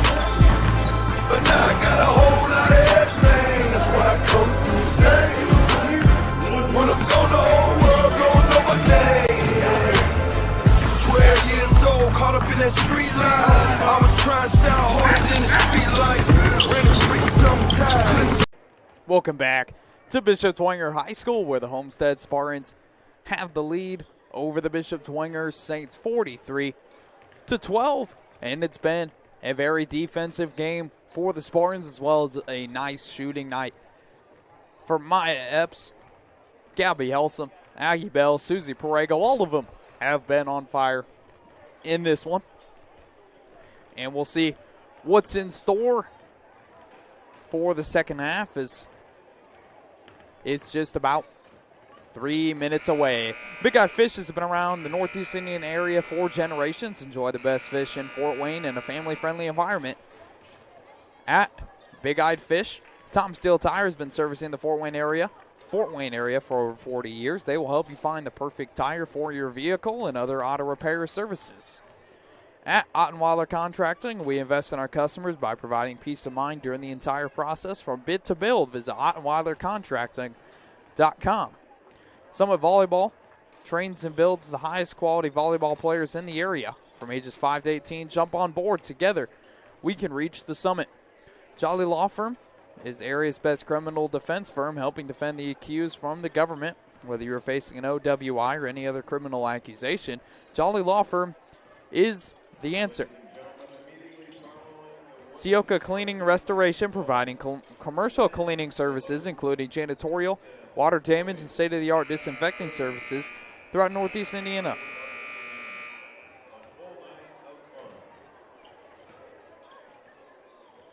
but now I got a whole lot of everything. That's why I come from study. When I'm gone, the whole world gon' know my name. 12 years old, caught up in that street life. I was trying to shine harder than the street light. Welcome back to Bishop Dwenger High School, where the Homestead Spartans have the lead over the Bishop Dwenger Saints 43-12. And it's been a very defensive game for the Spartans, as well as a nice shooting night for Maya Epps, Gabby Helsum, Aggie Bell, Susie Parego. All of them have been on fire in this one. And we'll see what's in store for the second half, as it's just about 3 minutes away. Big Eyed Fish has been around the Northeast Indian area for generations. Enjoy the best fish in Fort Wayne in a family-friendly environment at Big Eyed Fish. Tom Steel Tire has been servicing the Fort Wayne area for over 40 years. They will help you find the perfect tire for your vehicle and other auto repair services. At Ottenweiler Contracting, we invest in our customers by providing peace of mind during the entire process from bid to build. Visit OttenweilerContracting.com. Summit Volleyball trains and builds the highest quality volleyball players in the area. From ages 5 to 18, jump on board. Together, we can reach the summit. Jolly Law Firm is the area's best criminal defense firm, helping defend the accused from the government. Whether you're facing an OWI or any other criminal accusation, Jolly Law Firm is the answer. Sioka Cleaning and Restoration, providing commercial cleaning services, including janitorial, water damage, and state-of-the-art disinfecting services throughout Northeast Indiana.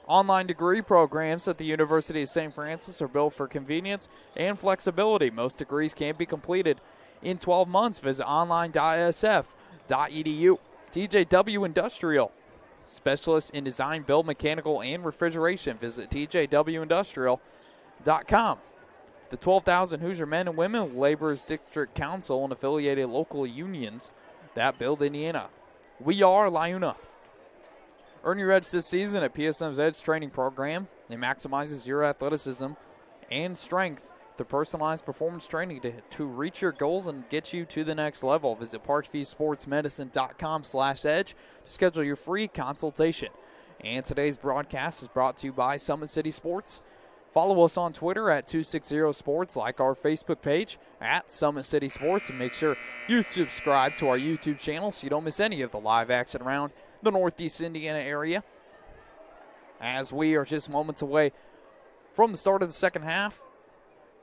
Online degree programs at the University of St. Francis are built for convenience and flexibility. Most degrees can be completed in 12 months. Visit online.sf.edu. TJW Industrial, specialists in design, build, mechanical, and refrigeration. Visit tjwindustrial.com. The 12,000 Hoosier men and women Laborers District Council and affiliated local unions that build Indiana. We are LIUNA. Earn your edge this season at PSM's Edge training program. It maximizes your athleticism and strength through personalized performance training to reach your goals and get you to the next level. Visit parkviewsportsmedicine.com/edge to schedule your free consultation. And today's broadcast is brought to you by Summit City Sports. Follow us on Twitter at 260sports, like our Facebook page at Summit City Sports, and make sure you subscribe to our YouTube channel so you don't miss any of the live action around the Northeast Indiana area. As we are just moments away from the start of the second half.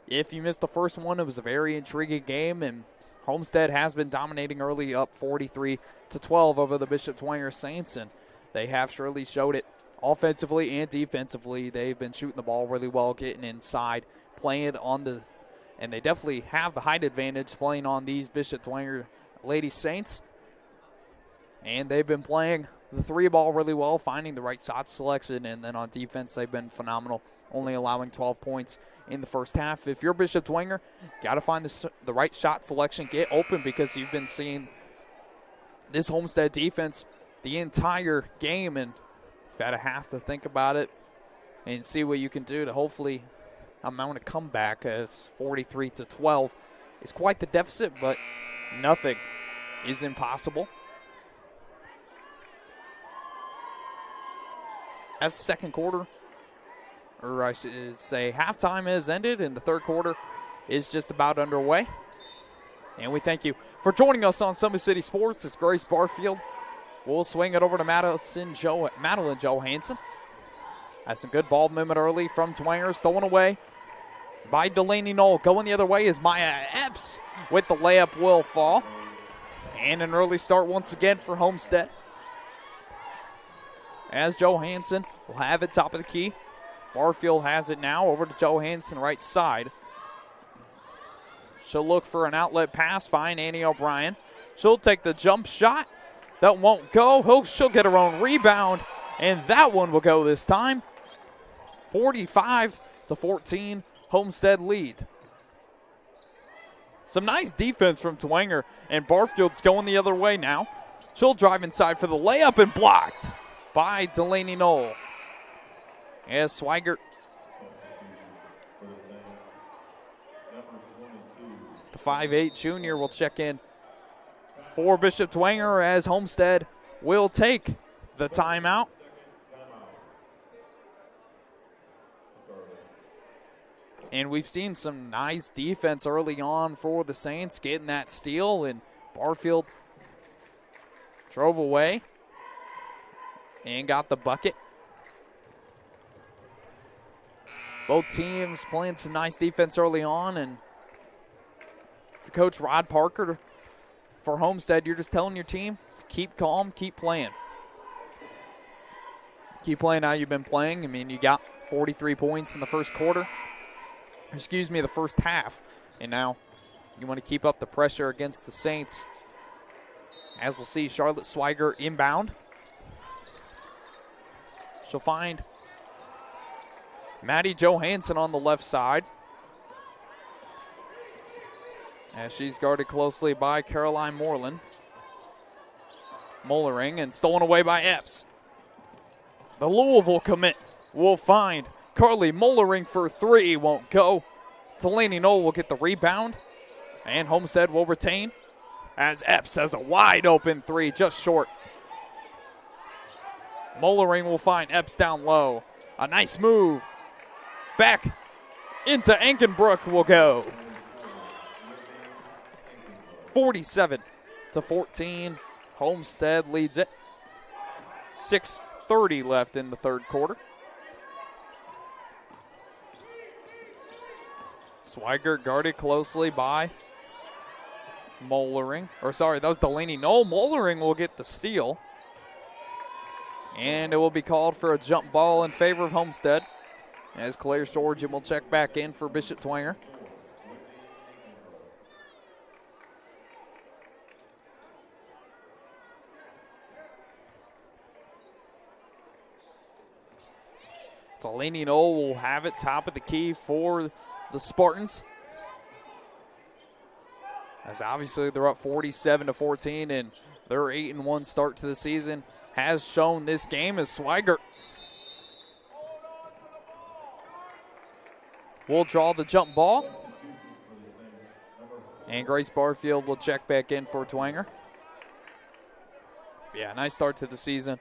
If you missed the first one, it was a very intriguing game, and Homestead has been dominating early, up 43-12 over the Bishop Dwenger Saints, and they have surely showed it. Offensively and defensively, they've been shooting the ball really well, getting inside, playing on the, and they definitely have the height advantage playing on these Bishop Dwenger Lady Saints. And they've been playing the three ball really well, finding the right shot selection, and then on defense, they've been phenomenal, only allowing 12 points in the first half. If you're Bishop Dwenger, got to find the right shot selection, get open, because you've been seeing this Homestead defense the entire game, and you've got to have to think about it and see what you can do to hopefully amount a comeback, as 43-12 is quite the deficit, but nothing is impossible. As the second quarter, or I should say halftime, has ended, and the third quarter is just about underway. And we thank you for joining us on Summit City Sports. It's Grace Barfield. We'll swing it over to Madeline Johansson. Has some good ball movement early from Dwenger, stolen away by Delaney Knoll. Going the other way is Maya Epps with the layup, will fall. And an early start once again for Homestead, as Johansson will have it top of the key. Barfield has it now over to Johansson, right side. She'll look for an outlet pass, find Annie O'Brien. She'll take the jump shot. That won't go. She'll get her own rebound, and that one will go this time. 45-14, Homestead lead. Some nice defense from Dwenger, and Barfield's going the other way now. She'll drive inside for the layup and blocked by Delaney Knoll. As Swigert, the 5'8 junior, will check in for Bishop Dwenger, as Homestead will take the timeout. And we've seen some nice defense early on for the Saints, getting that steal, and Barfield drove away and got the bucket. Both teams playing some nice defense early on, and for Coach Rod Parker for Homestead, you're just telling your team to keep calm, keep playing. Keep playing how you've been playing. I mean, you got 43 points in the first quarter. The first half. And now you want to keep up the pressure against the Saints. As we'll see, Charlotte Swiger inbound. She'll find Maddie Johansson on the left side, as she's guarded closely by Caroline Mollering, and stolen away by Epps. The Louisville commit will find Carly Mollering for three, won't go. Delaney Knoll will get the rebound, and Homestead will retain, as Epps has a wide open three, just short. Mollering will find Epps down low. A nice move. Back into Ankenbrook will go. 47-14. Homestead leads it. 6:30 left in the third quarter. Swigert guarded closely by Mollering. That was Delaney Knoll. Mollering will get the steal. And it will be called for a jump ball in favor of Homestead, as Claire Sorgen will check back in for Bishop Dwenger. Delaney Knoll will have it top of the key for the Spartans. As obviously they're up 47-14, and their 8-1 start to the season has shown this game as Swigert will draw the jump ball. And Grace Barfield will check back in for Dwenger. Yeah, nice start to the season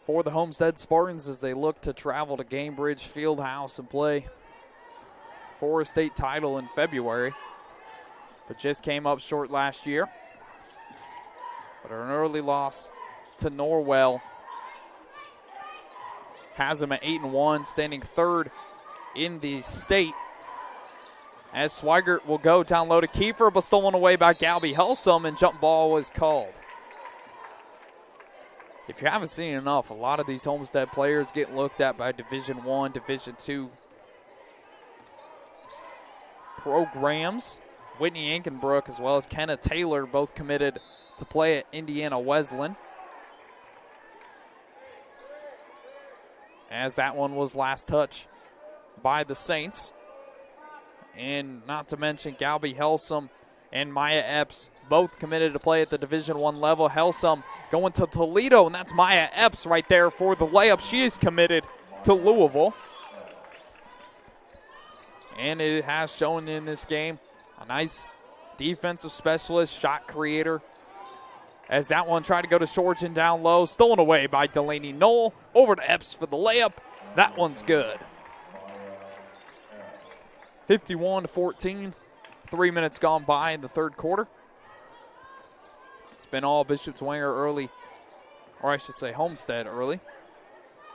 for the Homestead Spartans as they look to travel to Gamebridge Fieldhouse and play for a state title in February, but just came up short last year. But an early loss to Norwell has them at 8-1, standing third in the state. As Swigert will go down low to Kiefer, but stolen away by Galby Helsum, and jump ball was called. If you haven't seen enough, a lot of these Homestead players get looked at by Division I, Division II programs. Whitney Ankenbrook as well as Kenna Taylor both committed to play at Indiana Wesleyan. As that one was last touch by the Saints. And not to mention Galby Helsum and Maya Epps both committed to play at the Division I level. Helsum going to Toledo, and that's Maya Epps right there for the layup. She is committed to Louisville. And it has shown in this game a nice defensive specialist, shot creator. As that one tried to go to Shorten down low, stolen away by Delaney Knoll. Over to Epps for the layup. That one's good. 51-14. 3 minutes gone by in the third quarter. It's been all Bishop Dwenger early, or I should say Homestead early.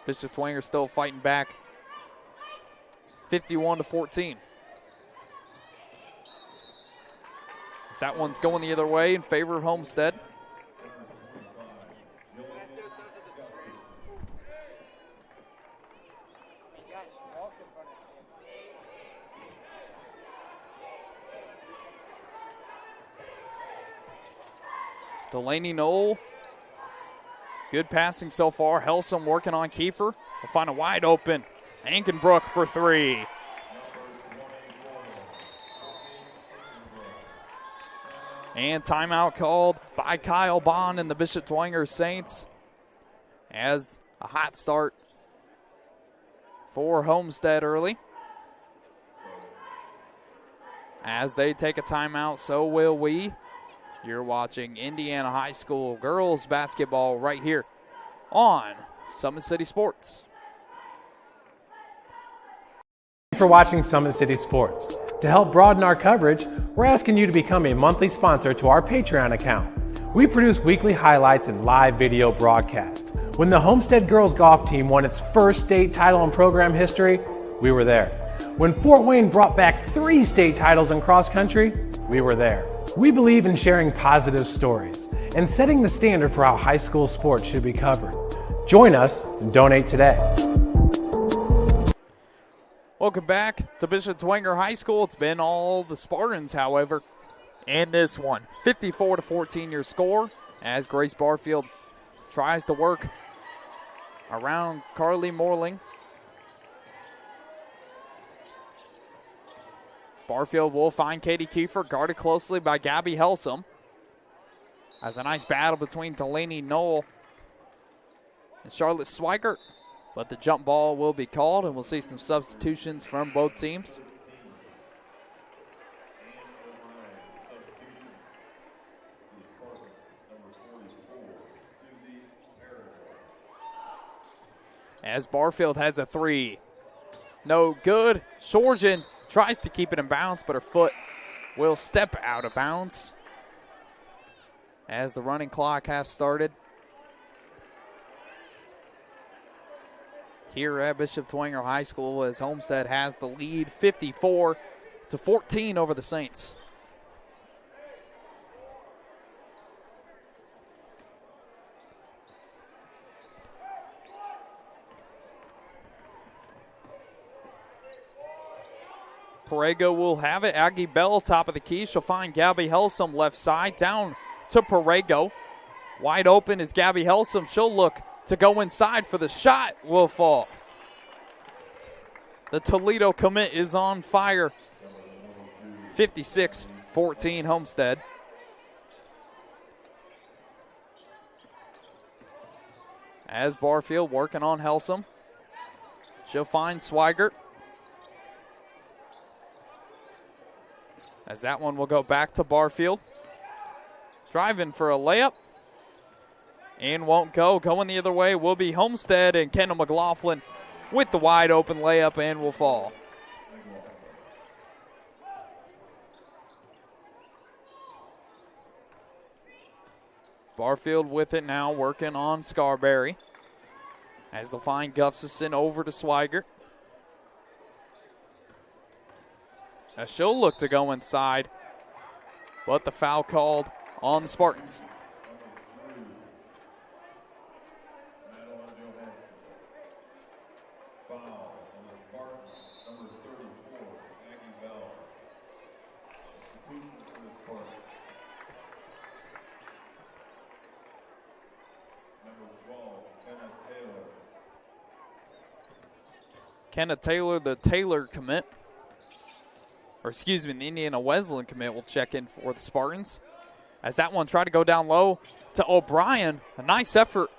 Bishop Dwenger still fighting back. 51-14. So that one's going the other way in favor of Homestead. Delaney Knoll, good passing so far. Helsum working on Kiefer. Will find a wide open Ankenbrook for three. And timeout called by Kyle Bond and the Bishop Dwenger Saints as a hot start for Homestead early. As they take a timeout, so will we. You're watching Indiana High School girls basketball right here on Summit City Sports. Thank you for watching Summit City Sports. To help broaden our coverage, we're asking you to become a monthly sponsor to our Patreon account. We produce weekly highlights and live video broadcasts. When the Homestead girls golf team won its first state title in program history, we were there. When Fort Wayne brought back 3 state titles in cross country, we were there. We believe in sharing positive stories and setting the standard for how high school sports should be covered. Join us and donate today. Welcome back to Bishop Dwenger High School. It's been all the Spartans, however, in this one. 54-14 your score as Grace Barfield tries to work around Carly Morling. Barfield will find Katie Kiefer, guarded closely by Gabby Helsum. As a nice battle between Delaney Knoll and Charlotte Swigert. But the jump ball will be called, and we'll see some substitutions from both teams. As Barfield has a three. No good. Shorgen tries to keep it in bounds, but her foot will step out of bounds as the running clock has started here at Bishop Dwenger High School as Homestead has the lead 54-14 over the Saints. Parego will have it. Aggie Bell, top of the key. She'll find Gabby Helsum left side. Down to Parego. Wide open is Gabby Helsum. She'll look to go inside for the shot will fall. The Toledo commit is on fire. 56-14 Homestead. As Barfield working on Helsum. She'll find Swigert. As that one will go back to Barfield. Driving for a layup. And won't go. Going the other way will be Homestead, and Kendall McLaughlin with the wide open layup and will fall. Barfield with it now, working on Scarberry. As they'll find Gustafson over to Swigert. As she'll look to go inside, but the foul called on the Spartans. Kenna Taylor, the Taylor commit, or excuse me, the Indiana Wesleyan commit will check in for the Spartans. As that one tried to go down low to O'Brien. A nice effort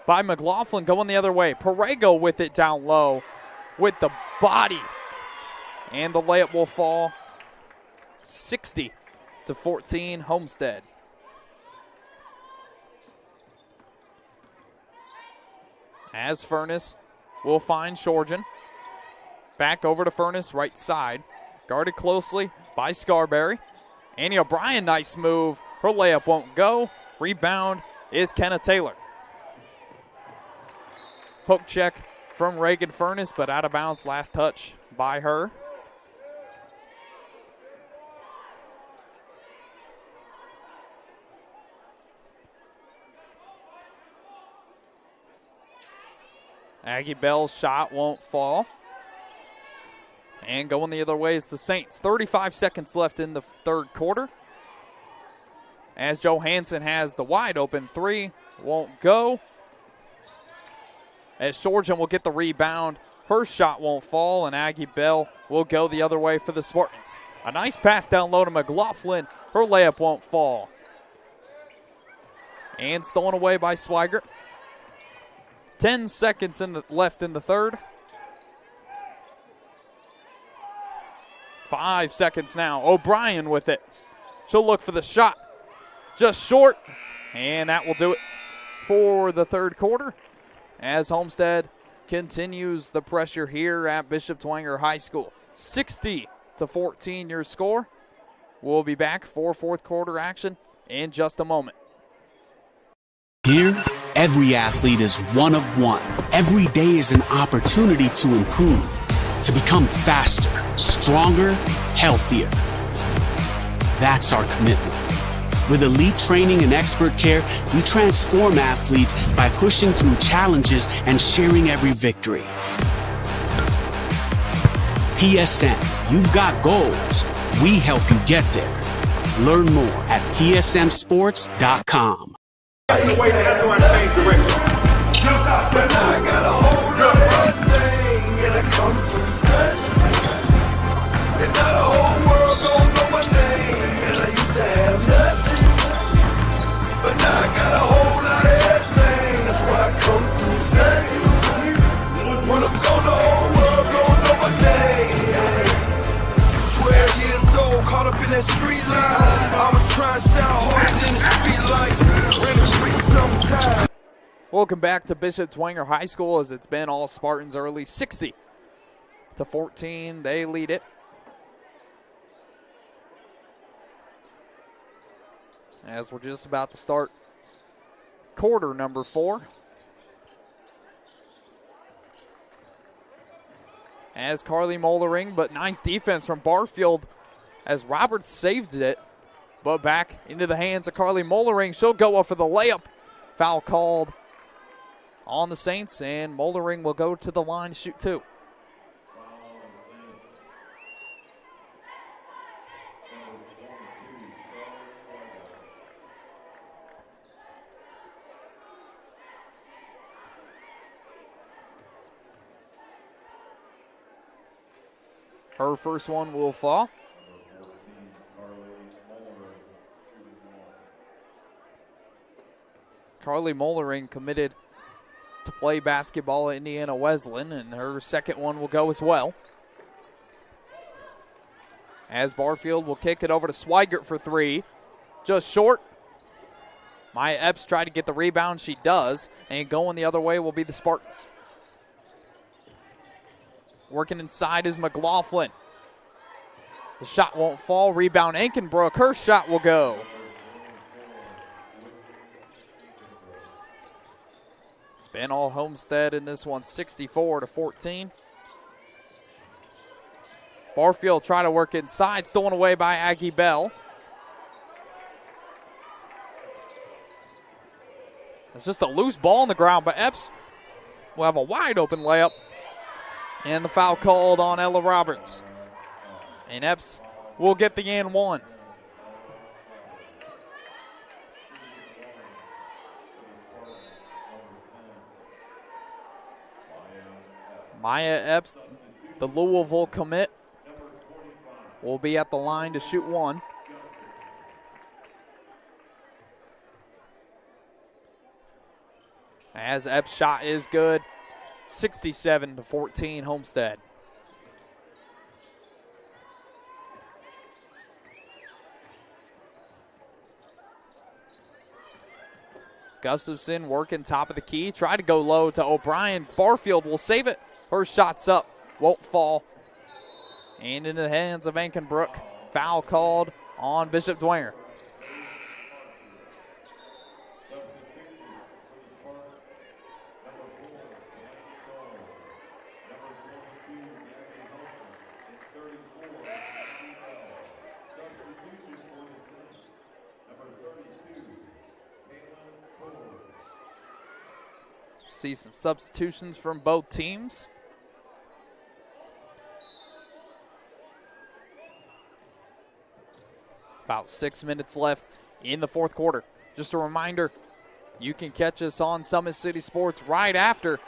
by McLaughlin going the other way. Perego with it down low with the body. And the layup will fall. 60-14 Homestead. As Furness will find Shorjan. Back over to Furness, right side. Guarded closely by Scarberry. Annie O'Brien, nice move. Her layup won't go. Rebound is Kenna Taylor. Hook check from Reagan Furness, but out of bounds. Last touch by her. Aggie Bell's shot won't fall. And going the other way is the Saints. 35 seconds left in the third quarter. As Johansson has the wide open three. Won't go. As Shorjan will get the rebound. Her shot won't fall, and Aggie Bell will go the other way for the Spartans. A nice pass down low to McLaughlin. Her layup won't fall. And stolen away by Swigert. 10 seconds left in the third. 5 seconds now. O'Brien with it. She'll look for the shot. Just short. And that will do it for the third quarter. As Homestead continues the pressure here at Bishop Dwenger High School. 60-14 your score. We'll be back for fourth quarter action in just a moment. Here, every athlete is one of one. Every day is an opportunity to improve, to become faster, stronger, healthier. That's our commitment. With elite training and expert care, we transform athletes by pushing through challenges and sharing every victory. PSN, you've got goals. We help you get there. Learn more at psmsports.com. I got a whole lot of thing and I come from nothing. And now the whole world gon' know my name. And I used to have nothing, but now I got a whole lot of everything. That's why I come through nothing. When I'm gone, the whole world gon' know my name. 12 years old, caught up in that street line. I was trying to shout harder than the street light. Ran the streets sometimes. Welcome back to Bishop Dwenger High School, as it's been all Spartans early. 60-14, they lead it. As we're just about to start quarter number 4. As Carly Mollering, but nice defense from Barfield as Roberts saved it. But back into the hands of Carly Mollering. She'll go up for the layup. Foul called on the Saints, and Mollering will go to the line to shoot 2. Her first one will fall. Carly Mollering committed to play basketball at Indiana Wesleyan, and her second one will go as well. As Barfield will kick it over to Swigert for three. Just short. Maya Epps tried to get the rebound. She does. And going the other way will be the Spartans. Working inside is McLaughlin. The shot won't fall. Rebound Ankenbrook. Her shot will go. It's been all Homestead in this one, 64-14. Barfield trying to work inside, stolen away by Aggie Bell. It's just a loose ball on the ground, but Epps will have a wide open layup. And the foul called on Ella Roberts. And Epps will get the and one. Maya Epps, the Louisville commit, will be at the line to shoot one. As Epps' shot is good, 67-14 Homestead. Gustafson working top of the key, try to go low to O'Brien. Barfield will save it. Her shot's up, won't fall. And into the hands of Ankenbrook. Foul called on Bishop Dwenger. See some substitutions from both teams. About 6 minutes left in the fourth quarter. Just a reminder, you can catch us on Summit City Sports right after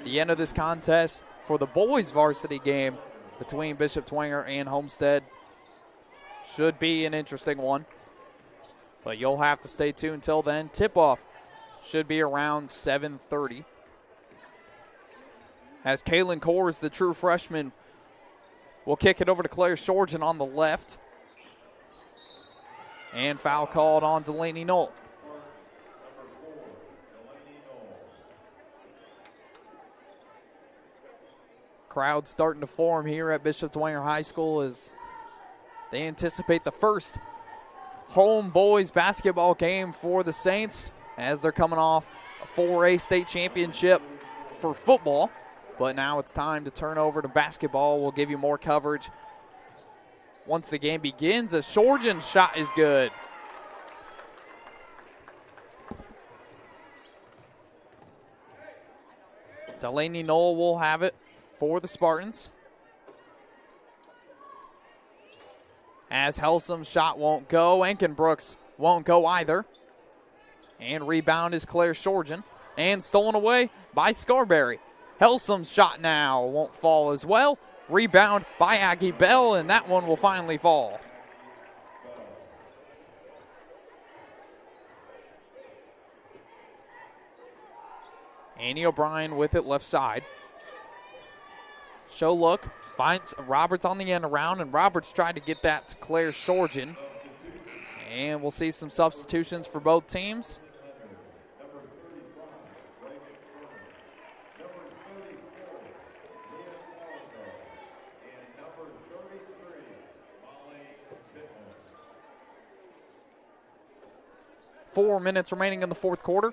the end of this contest for the boys varsity game between Bishop Dwenger and Homestead. Should be an interesting one, but you'll have to stay tuned until then. Tip-off should be around 7:30. As Kaylin Kors, the true freshman, will kick it over to Claire Shorgen on the left. And foul called on Delaney Knoll. Crowd starting to form here at Bishop Dwenger High School as they anticipate the first home boys basketball game for the Saints, as they're coming off a 4A state championship for football. But now it's time to turn over to basketball. We'll give you more coverage once the game begins. A Shorgen's shot is good. Delaney Knoll will have it for the Spartans. As Helsum's shot won't go, Ankenbrooks won't go either. And rebound is Claire Shorgen. And stolen away by Scarberry. Helsum's shot now won't fall as well. Rebound by Aggie Bell, and that one will finally fall. Annie O'Brien with it left side. Show look, finds Roberts on the end around, and Roberts tried to get that to Claire Shorgen. And we'll see some substitutions for both teams. Four minutes remaining in the fourth quarter.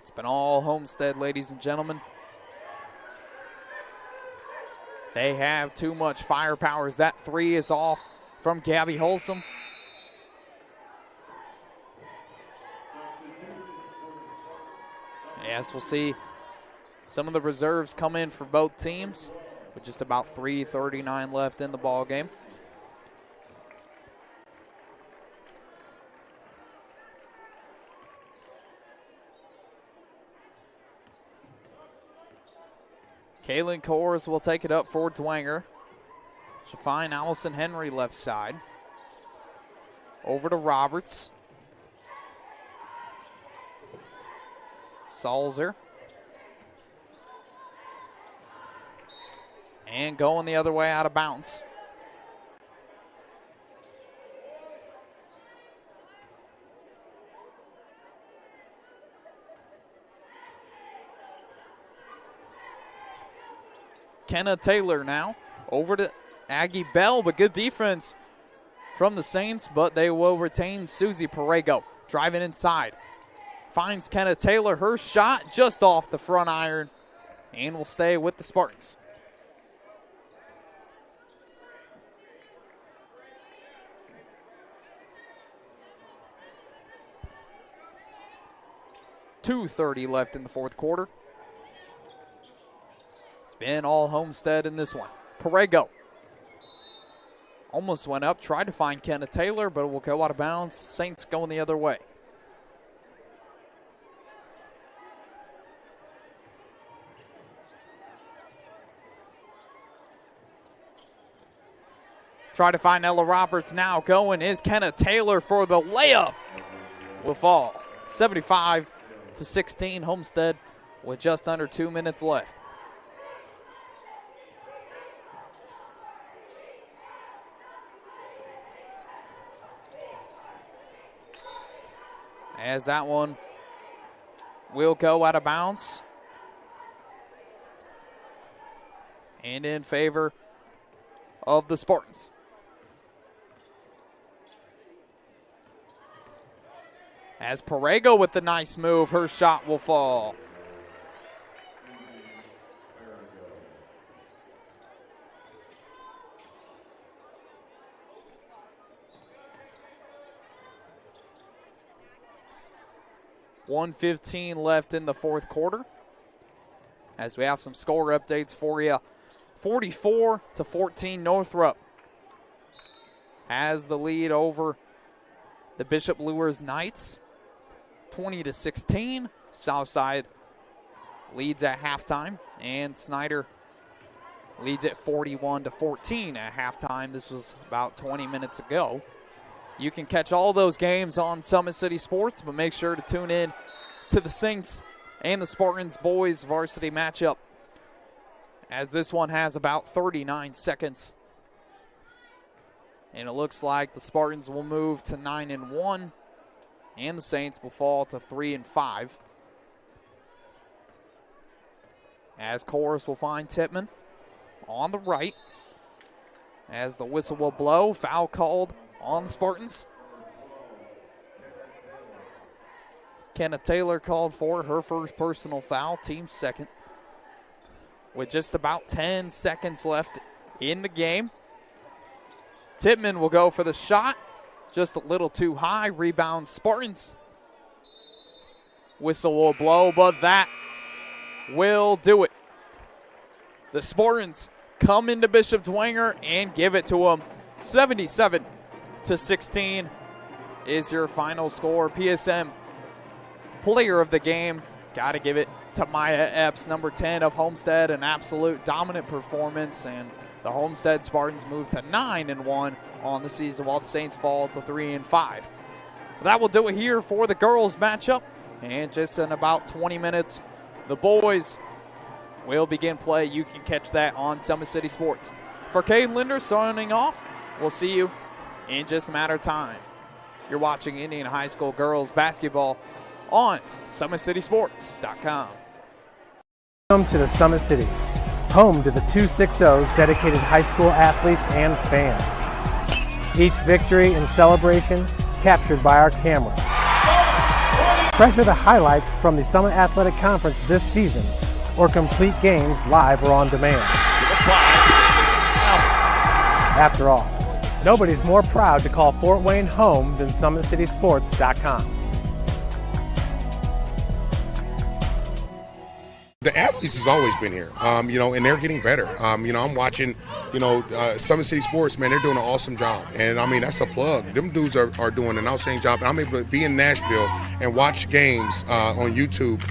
It's been all Homestead, ladies and gentlemen. They have too much firepower as that three is off from Gabby Holsum. Yes, we'll see some of the reserves come in for both teams with just about 3:39 left in the ball game. Kaylin Kors will take it up for Dwenger. She'll find Allison Henry left side. Over to Roberts. Salzer. And going the other way out of bounds. Kenna Taylor now over to Aggie Bell, but good defense from the Saints, but they will retain Susie Perego. Driving inside. Finds Kenna Taylor. Her shot just off the front iron and will stay with the Spartans. .230 left in the fourth quarter. It's been all Homestead in this one. Perego almost went up, tried to find Kenna Taylor, but it will go out of bounds. Saints going the other way. Try to find Ella Roberts now. Going is Kenna Taylor for the layup. Will fall. 75-16 Homestead with just under 2 minutes left. As that one will go out of bounds. And in favor of the Spartans. As Perego with the nice move, her shot will fall. .115 left in the fourth quarter. As we have some score updates for you. 44-14 Northrop has the lead over the Bishop Luers Knights. 20-16. Southside leads at halftime, and Snyder leads at 41-14 at halftime. This was about 20 minutes ago. You can catch all those games on Summit City Sports, but make sure to tune in to the Saints and the Spartans boys varsity matchup, as this one has about 39 seconds. And it looks like the Spartans will move to 9-1, and the Saints will fall to 3-5. As Chorus will find Tippmann on the right. As the whistle will blow, foul called on the Spartans. Kenna Taylor called for her first personal foul, team second. With just about 10 seconds left in the game. Tippmann will go for the shot. Just a little too high. Rebound Spartans. Whistle will blow, but that will do it. The Spartans come into Bishop Dwenger and give it to them. 77-16 is your final score. PSM player of the game. Got to give it to Maya Epps, number 10 of Homestead. An absolute dominant performance, and the Homestead Spartans move to 9-1 on the season, while the Saints fall to 3-5. That will do it here for the girls matchup. And just in about 20 minutes, the boys will begin play. You can catch that on Summit City Sports. For Cade Linder signing off, we'll see you in just a matter of time. You're watching Indiana High School girls basketball on SummitCitySports.com. Welcome to the Summit City, home to the 260's dedicated high school athletes and fans. Each victory and celebration captured by our camera. Treasure the highlights from the Summit Athletic Conference this season, or complete games live or on demand. After all, nobody's more proud to call Fort Wayne home than SummitCitySports.com. The athletes has always been here, and they're getting better. I'm watching, Summit City Sports, man, they're doing an awesome job. And I mean, that's a plug. Them dudes are doing an outstanding job. And I'm able to be in Nashville and watch games on YouTube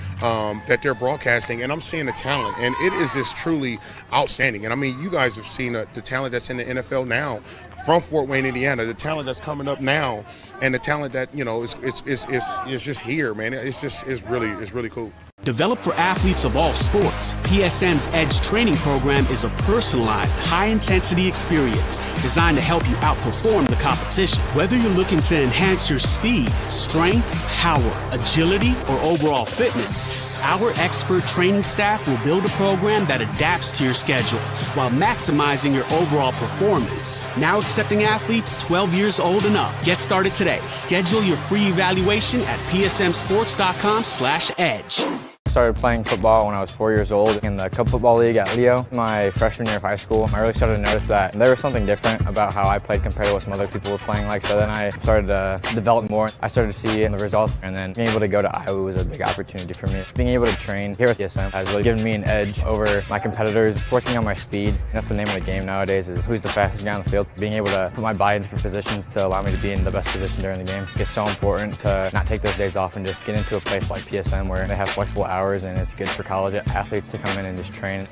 that they're broadcasting, and I'm seeing the talent, and it is just truly outstanding. And I mean, you guys have seen the talent that's in the NFL now from Fort Wayne, Indiana, the talent that's coming up now, and the talent that is just here, man. It's really cool. Developed for athletes of all sports, PSM's Edge training program is a personalized, high-intensity experience designed to help you outperform the competition. Whether you're looking to enhance your speed, strength, power, agility, or overall fitness, our expert training staff will build a program that adapts to your schedule while maximizing your overall performance. Now accepting athletes 12 years old and up. Get started today. Schedule your free evaluation at psmsports.com/edge. I started playing football when I was 4 years old in the Cup Football League at Leo. My freshman year of high school, I really started to notice that there was something different about how I played compared to what some other people were playing like. So then I started to develop more. I started to see the results, and then being able to go to Iowa was a big opportunity for me. Being able to train here at PSM has really given me an edge over my competitors. Working on my speed, and that's the name of the game nowadays, is who's the fastest guy on the field. Being able to put my body in different positions to allow me to be in the best position during the game. It's so important to not take those days off and just get into a place like PSM where they have flexible hours, and it's good for college athletes to come in and just train.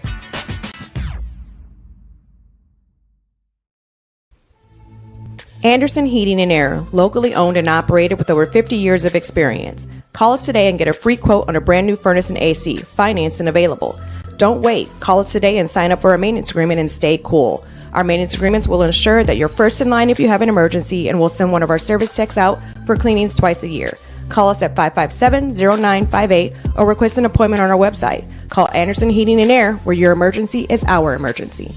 Anderson Heating and Air, locally owned and operated with over 50 years of experience. Call us today and get a free quote on a brand new furnace and AC, financed and available. Don't wait. Call us today and sign up for a maintenance agreement and stay cool. Our maintenance agreements will ensure that you're first in line if you have an emergency, and we'll send one of our service techs out for cleanings twice a year. Call us at 557-0958 or request an appointment on our website. Call Anderson Heating and Air, where your emergency is our emergency.